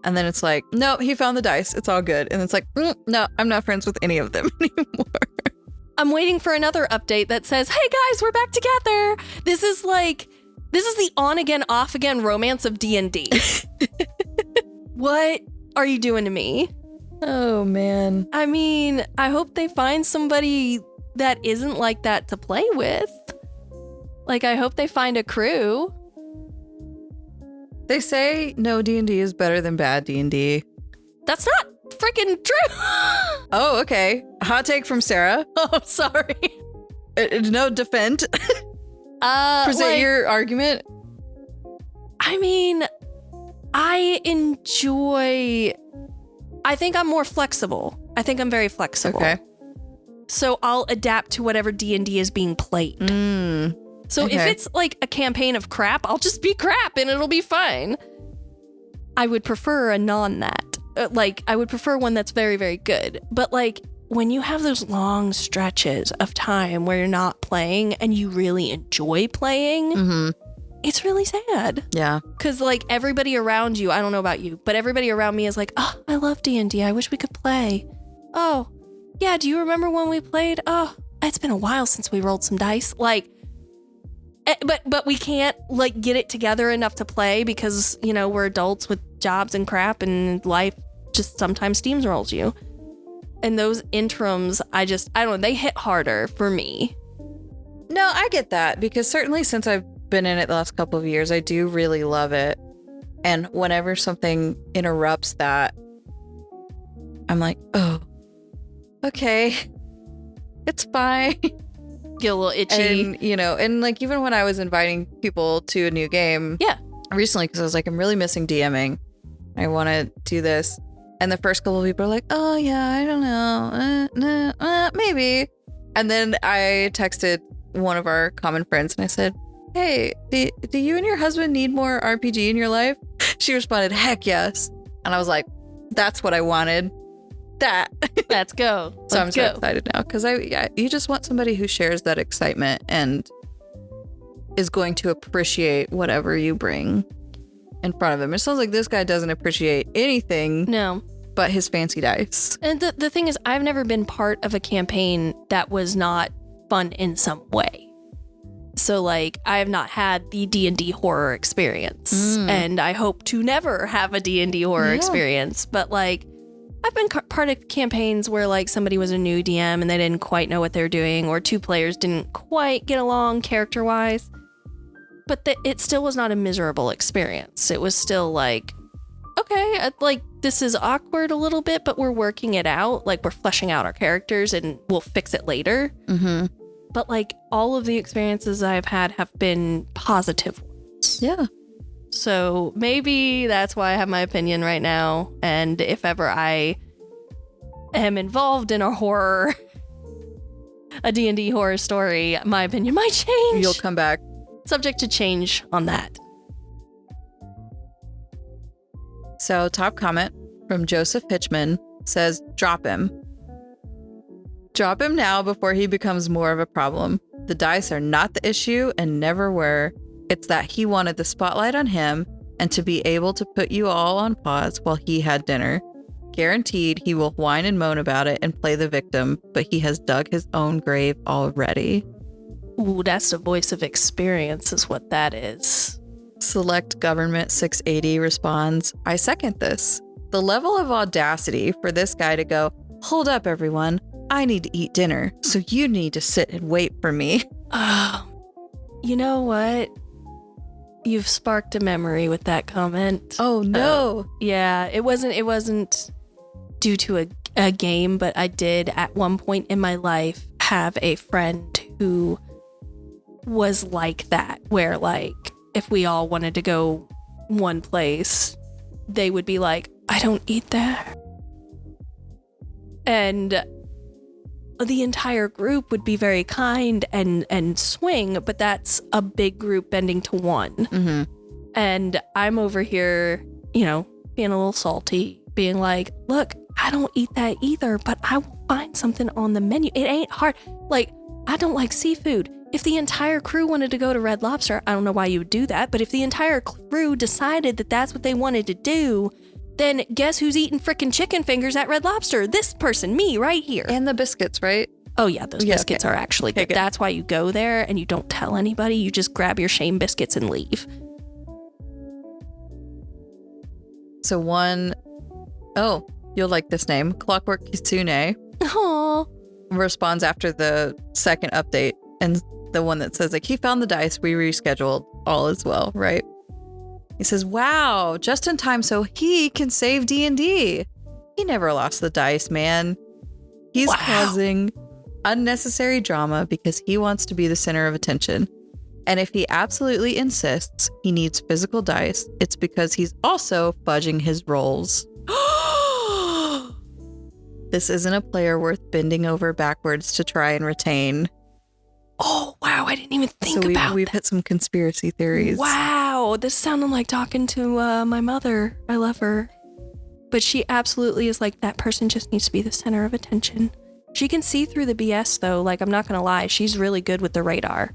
S1: And then it's like, no, he found the dice. It's all good. And it's like, no, I'm not friends with any of them anymore.
S2: I'm waiting for another update that says, hey guys, we're back together. This is the on again, off again romance of D&D. What are you doing to me?
S1: Oh, man.
S2: I mean, I hope they find somebody that isn't like that to play with. Like, I hope they find a crew.
S1: They say no D&D is better than bad D&D.
S2: That's not freaking true.
S1: Oh, okay. Hot take from Sarah.
S2: Oh, sorry.
S1: No, defend. Present your argument.
S2: I mean, I think I'm more flexible. I think I'm very flexible.
S1: Okay.
S2: So I'll adapt to whatever D&D is being played. So if it's like a campaign of crap, I'll just be crap and it'll be fine. I would prefer a non-that. I would prefer one that's very, very good. But like, when you have those long stretches of time where you're not playing and you really enjoy playing, it's really sad.
S1: Yeah.
S2: Because like everybody around you, I don't know about you, but everybody around me is like, oh, I love D&D. I wish we could play. Oh, yeah. Do you remember when we played? Oh, it's been a while since we rolled some dice. Like, but we can't like get it together enough to play because, we're adults with jobs and crap and life just sometimes steamrolls you. And those interims, I don't know, they hit harder for me.
S1: No, I get that because certainly since I've been in it the last couple of years, I do really love it. And whenever something interrupts that, I'm like, oh, okay. It's fine.
S2: Get a little itchy.
S1: And, and like even when I was inviting people to a new game recently, because I was like, I'm really missing DMing. I want to do this. And the first couple of people are like, oh, yeah, I don't know. Maybe. And then I texted one of our common friends and I said, hey, do you and your husband need more RPG in your life? She responded, heck yes. And I was like, that's what I wanted.
S2: Let's go.
S1: So I'm so excited now because you just want somebody who shares that excitement and is going to appreciate whatever you bring in front of him. It sounds like this guy doesn't appreciate anything.
S2: No.
S1: But his fancy dice.
S2: And the thing is, I've never been part of a campaign that was not fun in some way. So, like, I have not had the D&D horror experience. And I hope to never have a D&D horror experience. But, like, I've been part of campaigns where, like, somebody was a new DM and they didn't quite know what they're doing, or two players didn't quite get along character-wise. But it still was not a miserable experience. It was still, like, okay, like, this is awkward a little bit, but we're working it out. Like, we're fleshing out our characters and we'll fix it later. Mm-hmm. But, like, all of the experiences I've had have been positive ones.
S1: Yeah.
S2: So maybe that's why I have my opinion right now. And if ever I am involved in a D&D horror story, my opinion might change.
S1: You'll come back.
S2: Subject to change on that.
S1: So, top comment from Joseph Hitchman says, drop him. Drop him now before he becomes more of a problem. The dice are not the issue and never were. It's that he wanted the spotlight on him and to be able to put you all on pause while he had dinner. Guaranteed he will whine and moan about it and play the victim, but he has dug his own grave already.
S2: Ooh, that's the voice of experience is what that is.
S1: Select Government 680 responds, I second this. The level of audacity for this guy to go, hold up everyone, I need to eat dinner, so you need to sit and wait for me.
S2: You know what? You've sparked a memory with that comment.
S1: Oh no.
S2: Yeah, it wasn't due to a game, but I did at one point in my life have a friend who was like that, where like if we all wanted to go one place, they would be like, I don't eat there. And the entire group would be very kind and swing, but that's a big group bending to one. Mm-hmm. And I'm over here, being a little salty, being like, look, I don't eat that either, but I will find something on the menu. It ain't hard. Like, I don't like seafood. If the entire crew wanted to go to Red Lobster, I don't know why you would do that, but if the entire crew decided that that's what they wanted to do, then guess who's eating frickin' chicken fingers at Red Lobster? This person, me, right here.
S1: And the biscuits, right?
S2: Oh yeah, those biscuits are actually good. That's why you go there and you don't tell anybody. You just grab your shame biscuits and leave.
S1: So you'll like this name, Clockwork Kitsune.
S2: Aww.
S1: Responds after the second update, and the one that says, like, he found the dice, we rescheduled, all is well, right? He says, wow, just in time so he can save D&D. He never lost the dice, man. He's causing unnecessary drama because he wants to be the center of attention. And if he absolutely insists he needs physical dice, it's because he's also fudging his rolls. This isn't a player worth bending over backwards to try and retain.
S2: Oh, wow. I didn't even think about
S1: we've hit some conspiracy theories.
S2: Wow. This sounded like talking to my mother. I love her. But she absolutely is like, that person just needs to be the center of attention. She can see through the BS, though. Like, I'm not going to lie. She's really good with the radar.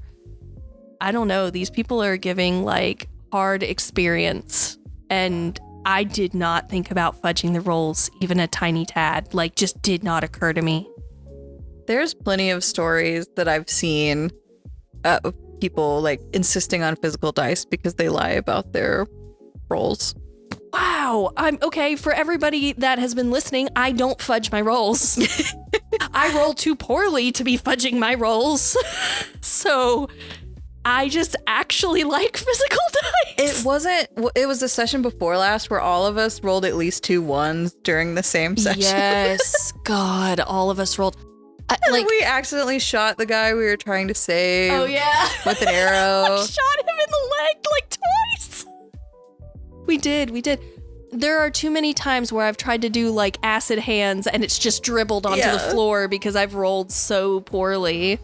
S2: I don't know. These people are giving, like, hard experience. And I did not think about fudging the rolls even a tiny tad. Like, just did not occur to me.
S1: There's plenty of stories that I've seen of people like insisting on physical dice because they lie about their rolls.
S2: Wow. I'm okay. For everybody that has been listening, I don't fudge my rolls. I roll too poorly to be fudging my rolls. So I just actually like physical dice.
S1: It was the session before last where all of us rolled at least 2 1s during the same session.
S2: Yes. God, all of us rolled.
S1: We accidentally shot the guy we were trying to save.
S2: Oh yeah,
S1: with an arrow.
S2: I shot him in the leg like twice. We did. There are too many times where I've tried to do like acid hands and it's just dribbled onto the floor because I've rolled so poorly.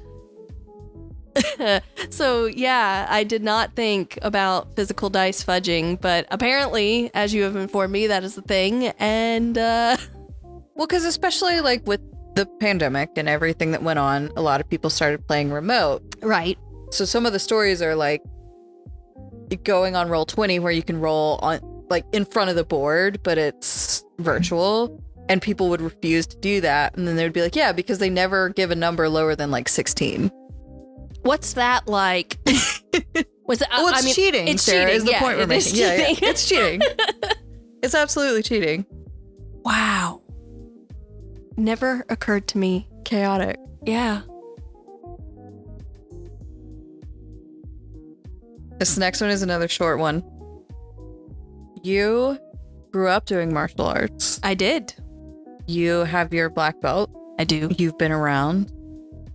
S2: So yeah, I did not think about physical dice fudging, but apparently, as you have informed me, that is the thing. And
S1: well, because especially like with the pandemic and everything that went on, a lot of people started playing remote.
S2: Right.
S1: So some of the stories are like going on Roll20 where you can roll on like in front of the board, but it's virtual, and people would refuse to do that. And then they would be like, yeah, because they never give a number lower than like 16.
S2: What's that like?
S1: Well, it's cheating.
S2: It's
S1: Sarah,
S2: cheating.
S1: is the point we're making. Yeah, it's cheating. It's absolutely cheating.
S2: Wow. Never occurred to me.
S1: Chaotic.
S2: Yeah.
S1: This next one is another short one. You grew up doing martial arts.
S2: I did.
S1: You have your black belt.
S2: I do.
S1: You've been around.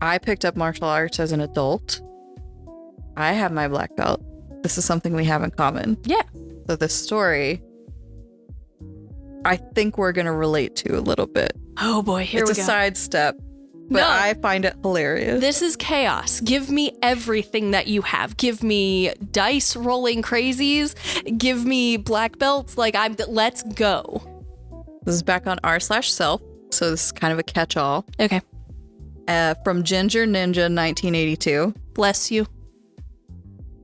S1: I picked up martial arts as an adult. I have my black belt. This is something we have in common.
S2: Yeah.
S1: So this story, I think we're going to relate to a little bit.
S2: Oh boy, here we go.
S1: It's a sidestep, but
S2: No.
S1: I find it hilarious.
S2: This is chaos. Give me everything that you have. Give me dice rolling crazies. Give me black belts. Let's go.
S1: This is back on r/self, so this is kind of a catch-all.
S2: Okay.
S1: From Ginger Ninja 1982.
S2: Bless you.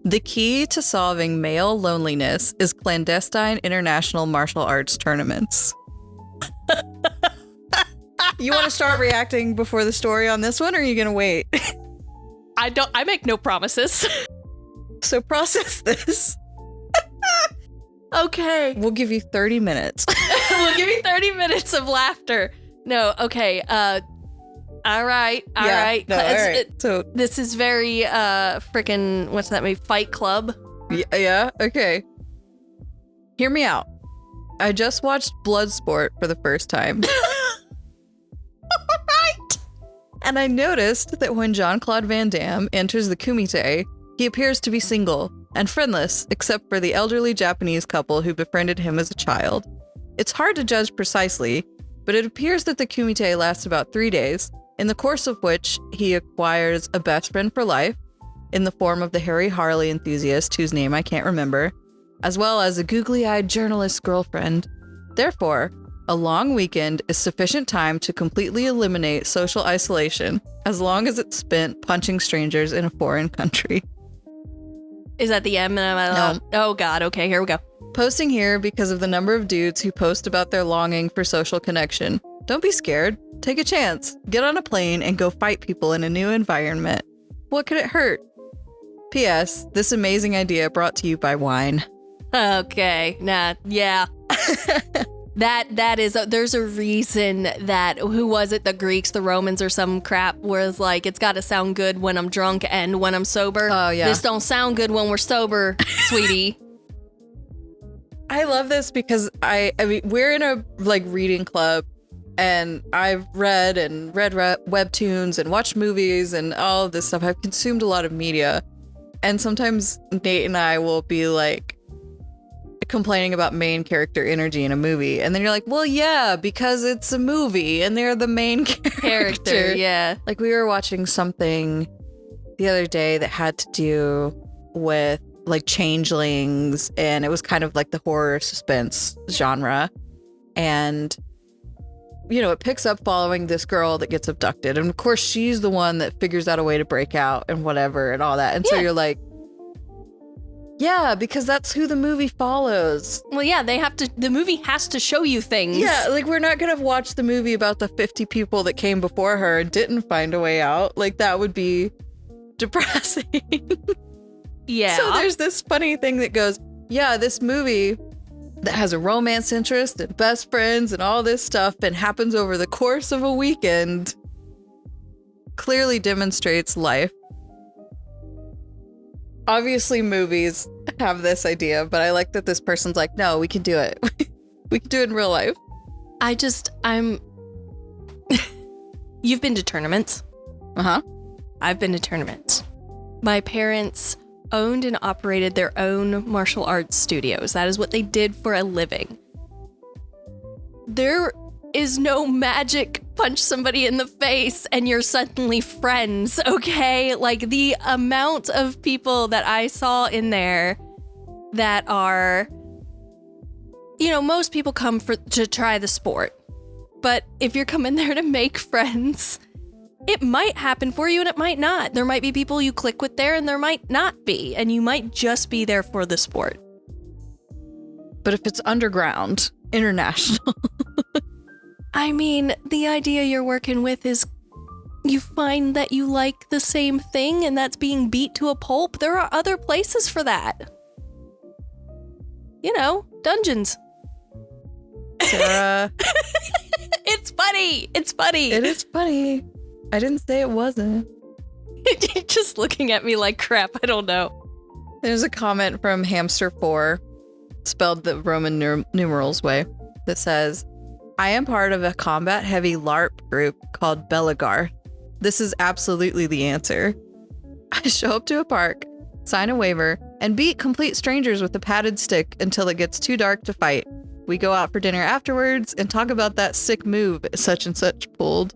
S1: The key to solving male loneliness is clandestine international martial arts tournaments. You want to start reacting before the story on this one, or are you going to wait?
S2: I make no promises.
S1: So process this.
S2: Okay.
S1: We'll give you 30 minutes.
S2: We'll give you 30 minutes of laughter. No, okay. All right.
S1: No, all right. So
S2: this is very freaking, what's that movie? Fight Club.
S1: yeah, okay. Hear me out. I just watched Bloodsport for the first time.
S2: Right.
S1: And I noticed that when Jean-Claude Van Damme enters the kumite, he appears to be single and friendless, except for the elderly Japanese couple who befriended him as a child. It's hard to judge precisely, but it appears that the kumite lasts about 3 days, in the course of which he acquires a best friend for life, in the form of the Harry Harley enthusiast whose name I can't remember, as well as a googly-eyed journalist girlfriend. Therefore, a long weekend is sufficient time to completely eliminate social isolation, as long as it's spent punching strangers in a foreign country.
S2: Is that the end?
S1: No.
S2: Oh God. Okay, here we go.
S1: Posting here because of the number of dudes who post about their longing for social connection. Don't be scared. Take a chance. Get on a plane and go fight people in a new environment. What could it hurt? P.S. This amazing idea brought to you by wine.
S2: Okay. Nah. Yeah. That is, there's a reason that, who was it? The Greeks, the Romans or some crap was like, it's got to sound good when I'm drunk and when I'm sober.
S1: Oh, yeah.
S2: This don't sound good when we're sober, sweetie.
S1: I love this because I mean, we're in a reading club, and I've read webtoons and watched movies and all of this stuff. I've consumed a lot of media, and sometimes Nate and I will be like complaining about main character energy in a movie, and then you're like, well, yeah, because it's a movie and they're the main character.
S2: Yeah.
S1: Like, we were watching something the other day that had to do with like changelings, and it was kind of like the horror suspense genre, and you know, it picks up following this girl that gets abducted, and of course she's the one that figures out a way to break out and whatever and all that, and so you're like, yeah, because that's who the movie follows.
S2: Well, yeah, the movie has to show you things.
S1: Yeah, like, we're not gonna watch the movie about the 50 people that came before her and didn't find a way out. Like, that would be depressing.
S2: Yeah.
S1: So there's this funny thing that goes, yeah, this movie that has a romance interest and best friends and all this stuff and happens over the course of a weekend clearly demonstrates life. Obviously, movies have this idea, but I like that this person's like, no, we can do it. We can do it in real life.
S2: You've been to tournaments.
S1: Uh-huh.
S2: I've been to tournaments. My parents owned and operated their own martial arts studios. That is what they did for a living. There is no magic punch somebody in the face and you're suddenly friends, okay? Like, the amount of people that I saw in there that are, you know, most people come to try the sport. But if you're coming there to make friends, it might happen for you and it might not. There might be people you click with there and there might not be. And you might just be there for the sport.
S1: But if it's underground, international.
S2: I mean, the idea you're working with is you find that you like the same thing and that's being beat to a pulp. There are other places for that. You know, dungeons.
S1: Sarah.
S2: It's funny. It's funny.
S1: It is funny. I didn't say it wasn't.
S2: You're just looking at me like crap. I don't know.
S1: There's a comment from Hamster4, spelled the Roman numerals way, that says, I am part of a combat-heavy LARP group called Belagar. This is absolutely the answer. I show up to a park, sign a waiver, and beat complete strangers with a padded stick until it gets too dark to fight. We go out for dinner afterwards and talk about that sick move such and such pulled.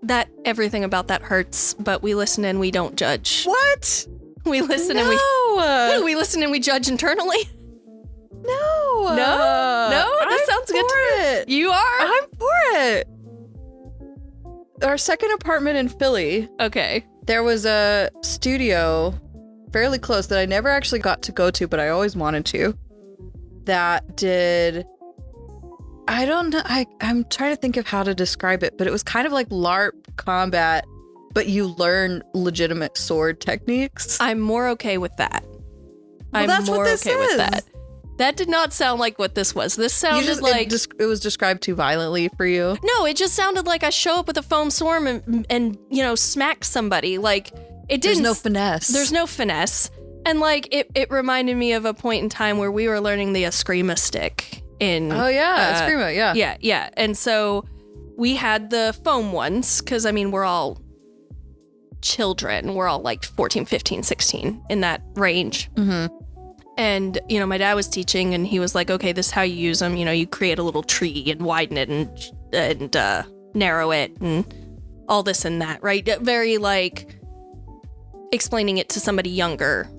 S2: That everything about that hurts, but we listen and we don't judge.
S1: What?
S2: We listen and we listen and we judge internally.
S1: No.
S2: No? That sounds good to me. You are?
S1: I'm for it. Our second apartment in Philly,
S2: Okay.
S1: there was a studio fairly close that I never actually got to go to, but I always wanted to, that did, I don't know, I'm trying to think of how to describe it, but it was kind of like LARP combat, but you learn legitimate sword techniques.
S2: I'm more okay with that.
S1: Well, that's what this
S2: with
S1: is.
S2: that. That did not sound like what this was. This sounded like...
S1: It was described too violently for you.
S2: No, it just sounded like I show up with a foam swarm and you know, smack somebody. Like, it didn't...
S1: There's no finesse.
S2: There's no finesse. And like, it reminded me of a point in time where we were learning the Eskrima stick in...
S1: Oh yeah, Eskrima, yeah.
S2: Yeah. And so we had the foam ones, because I mean, we're all children. We're all like 14, 15, 16 in that range.
S1: Mm-hmm.
S2: And, you know, my dad was teaching and he was like, okay, this is how you use them. You know, you create a little tree and widen it and narrow it and all this and that, right? Very like explaining it to somebody younger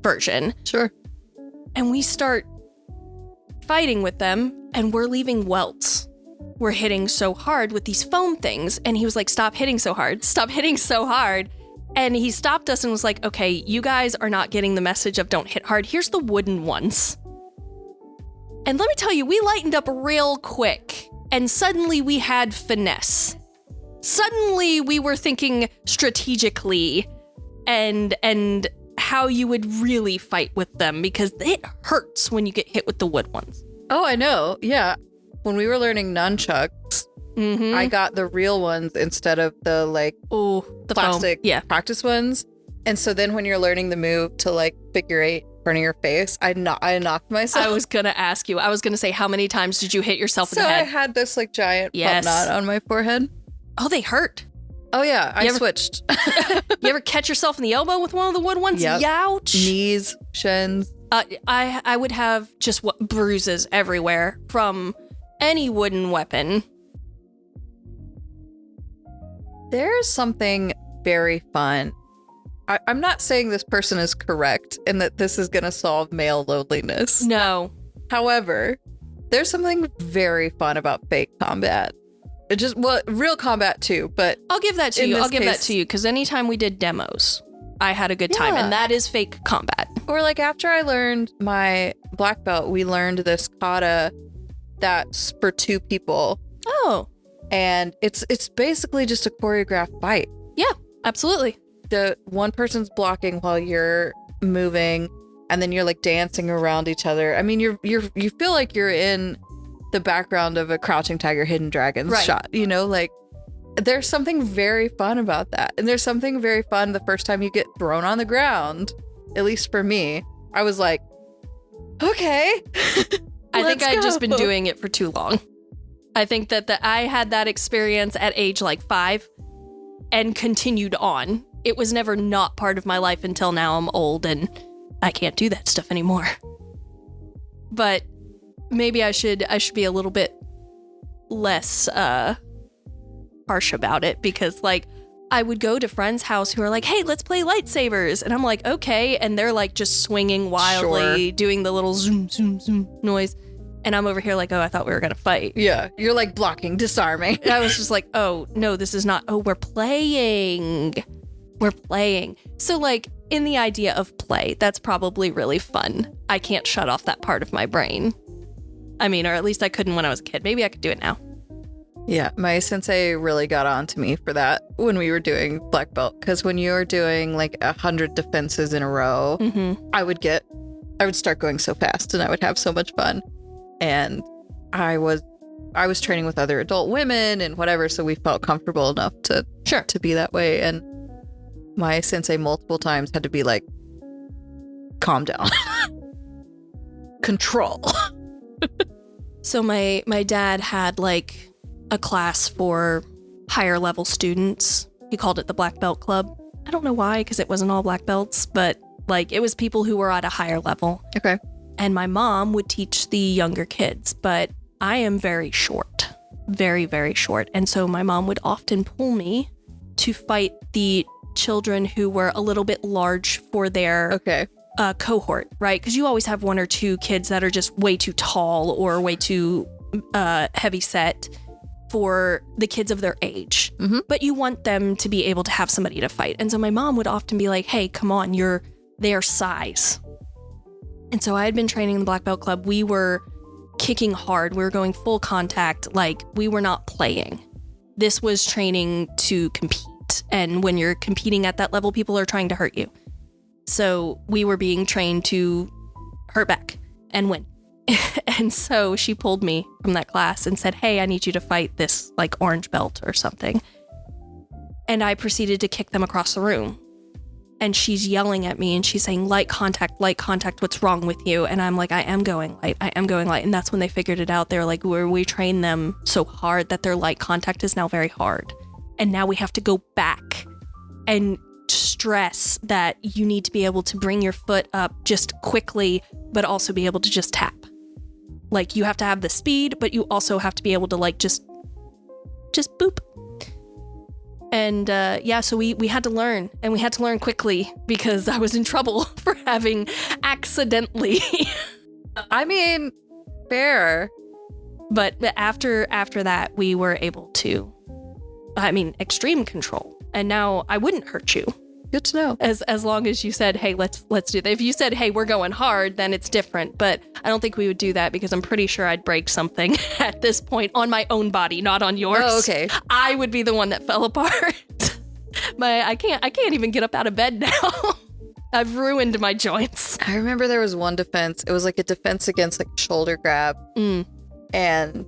S2: version.
S1: Sure.
S2: And we start fighting with them and we're leaving welts. We're hitting so hard with these foam things. And he was like, stop hitting so hard. Stop hitting so hard. And he stopped us and was like, okay, you guys are not getting the message of don't hit hard. Here's the wooden ones. And let me tell you, we lightened up real quick. And suddenly we had finesse. Suddenly we were thinking strategically and how you would really fight with them, because it hurts when you get hit with the wood ones.
S1: Oh, I know. Yeah. When we were learning nunchucks, I got the real ones instead of the like
S2: the
S1: plastic
S2: foam.
S1: practice ones. And so then when you're learning the move to like figure 8 in front of your face, I knocked myself.
S2: I was going to ask you. I was going to say, how many times did you hit yourself in the head?
S1: So I had this like giant bump knot on my forehead.
S2: Oh, they hurt.
S1: Oh yeah, I switched.
S2: You ever catch yourself in the elbow with one of the wood ones?
S1: Yep.
S2: Youch.
S1: Knees, shins.
S2: I would have just bruises everywhere from any wooden weapon.
S1: There's something very fun. I'm not saying this person is correct and that this is going to solve male loneliness.
S2: No.
S1: However, there's something very fun about fake combat. It just, well, real combat too, but
S2: I'll give that to you. I'll give that to you, because anytime we did demos, I had a good time, and that is fake combat.
S1: Or like after I learned my black belt, we learned this kata that's for 2 people.
S2: Oh.
S1: And it's basically just a choreographed fight.
S2: Yeah, absolutely.
S1: The one person's blocking while you're moving, and then you're like dancing around each other. I mean, you feel like you're in the background of a Crouching Tiger, Hidden Dragons shot, you know, like there's something very fun about that. And there's something very fun the first time you get thrown on the ground, at least for me. I was like, okay.
S2: I think I'd just been doing it for too long. I think that I had that experience at age like 5 and continued on. It was never not part of my life until now I'm old and I can't do that stuff anymore. But maybe I should be a little bit less harsh about it, because like I would go to friends' house who are like, hey, let's play lightsabers. And I'm like, okay. And they're like just swinging wildly, doing the little zoom, zoom, zoom noise. And I'm over here like, oh, I thought we were going to fight.
S1: Yeah. You're like blocking, disarming.
S2: And I was just like, oh, no, this is not. Oh, we're playing. We're playing. So like in the idea of play, that's probably really fun. I can't shut off that part of my brain. I mean, or at least I couldn't when I was a kid. Maybe I could do it now.
S1: Yeah, my sensei really got on to me for that when we were doing black belt, because when you were doing like 100 defenses in a row, I would start going so fast and I would have so much fun. And I was training with other adult women and whatever, so we felt comfortable enough to be that way. And my sensei multiple times had to be like, calm down. Control.
S2: So my dad had like a class for higher level students. He called it the Black Belt Club. I don't know why, because it wasn't all black belts, but like it was people who were at a higher level.
S1: Okay.
S2: And my mom would teach the younger kids, but I am very short, very, very short. And so my mom would often pull me to fight the children who were a little bit large for their cohort, right? Because you always have one or two kids that are just way too tall or way too heavy set for the kids of their age. But you want them to be able to have somebody to fight. And so my mom would often be like, hey, come on, you're their size. And so I had been training in the Black Belt Club. We were kicking hard. We were going full contact. Like, we were not playing. This was training to compete. And when you're competing at that level, people are trying to hurt you. So we were being trained to hurt back and win. And so she pulled me from that class and said, hey, I need you to fight this like orange belt or something. And I proceeded to kick them across the room. And she's yelling at me and she's saying, light contact, what's wrong with you? And I'm like, I am going light. And that's when they figured it out. They're like, we train them so hard that their light contact is now very hard. And now we have to go back and stress that you need to be able to bring your foot up just quickly, but also be able to just tap. Like, you have to have the speed, but you also have to be able to like just boop. And so we had to learn, and we had to learn quickly because I was in trouble for having accidentally.
S1: I mean, fair.
S2: But after that, we were able to, extreme control. And now I wouldn't hurt you.
S1: Good to know.
S2: As long as you said, hey, let's do that. If you said, hey, we're going hard, then it's different. But I don't think we would do that because I'm pretty sure I'd break something at this point on my own body, not on yours.
S1: Oh, okay.
S2: I would be the one that fell apart. I can't even get up out of bed now. I've ruined my joints.
S1: I remember there was one defense. It was like a defense against like shoulder grab. And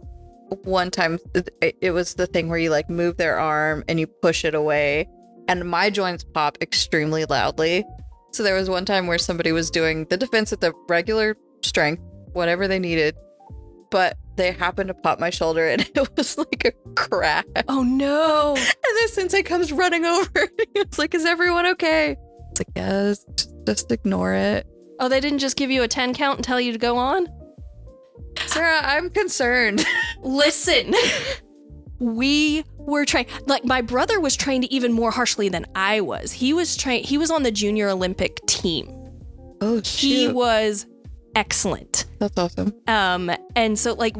S1: one time it was the thing where you like move their arm and you push it away. And my joints pop extremely loudly. So there was one time where somebody was doing the defense at the regular strength, whatever they needed, but they happened to pop my shoulder and it was like a crack.
S2: Oh no.
S1: And the sensei comes running over and it's like, is everyone okay? It's like, yes, just ignore it.
S2: Oh, they didn't just give you a 10 count and tell you to go on?
S1: Sarah, I'm concerned.
S2: Listen. We were trained, like my brother was trained even more harshly than I was. He was on the Junior Olympic team.
S1: Oh, shoot.
S2: He was excellent.
S1: That's awesome.
S2: And so like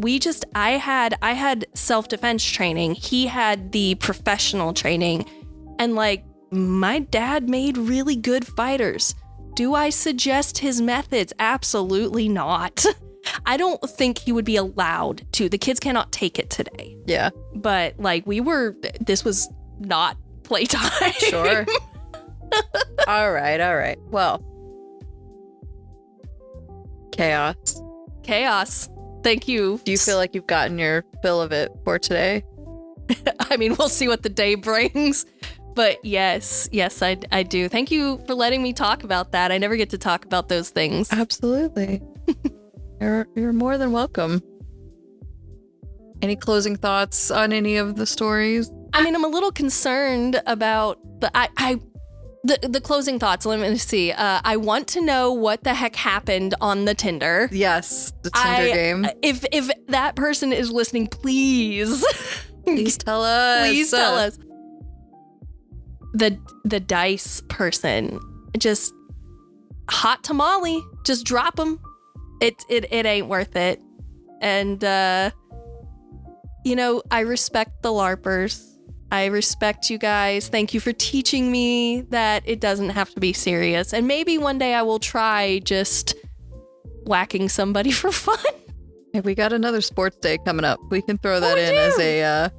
S2: I had self-defense training. He had the professional training. And like my dad made really good fighters. Do I suggest his methods? Absolutely not. I don't think he would be allowed to. The kids cannot take it today.
S1: Yeah.
S2: But like this was not playtime.
S1: Sure. All right. Well, chaos.
S2: Thank you.
S1: Do you feel like you've gotten your fill of it for today?
S2: I mean, we'll see what the day brings. But yes, I do. Thank you for letting me talk about that. I never get to talk about those things.
S1: Absolutely. You're more than welcome. Any closing thoughts on any of the stories?
S2: I mean, I'm a little concerned about the closing thoughts. Let me see. I want to know what the heck happened on the Tinder.
S1: Yes, the Tinder game.
S2: If that person is listening, please
S1: tell us.
S2: Please tell us. The dice person, just hot tamale. Just drop them. It ain't worth it. And I respect the LARPers. I respect you guys. Thank you for teaching me that it doesn't have to be serious. And maybe one day I will try just whacking somebody for fun.
S1: Hey, we got another sports day coming up. We can throw that in as a...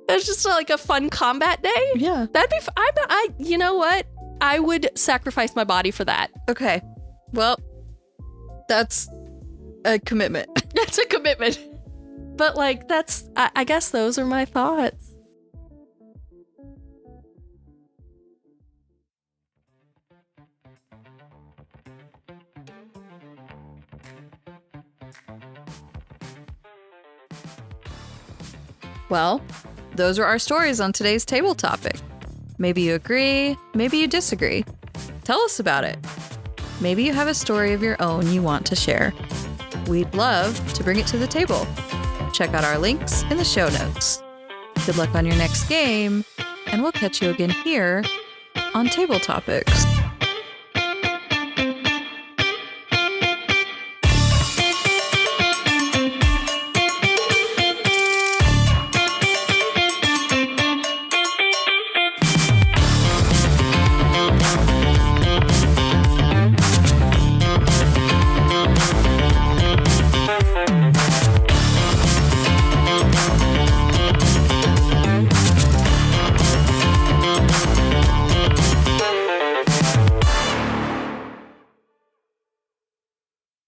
S2: It's just like a fun combat day?
S1: Yeah.
S2: That'd be you know what? I would sacrifice my body for that.
S1: Okay. Well, that's a commitment.
S2: That's a commitment. But I guess those are my thoughts.
S1: Well, those are our stories on today's table topic. Maybe you agree, maybe you disagree. Tell us about it. Maybe you have a story of your own you want to share. We'd love to bring it to the table. Check out our links in the show notes. Good luck on your next game, and we'll catch you again here on Table Topics.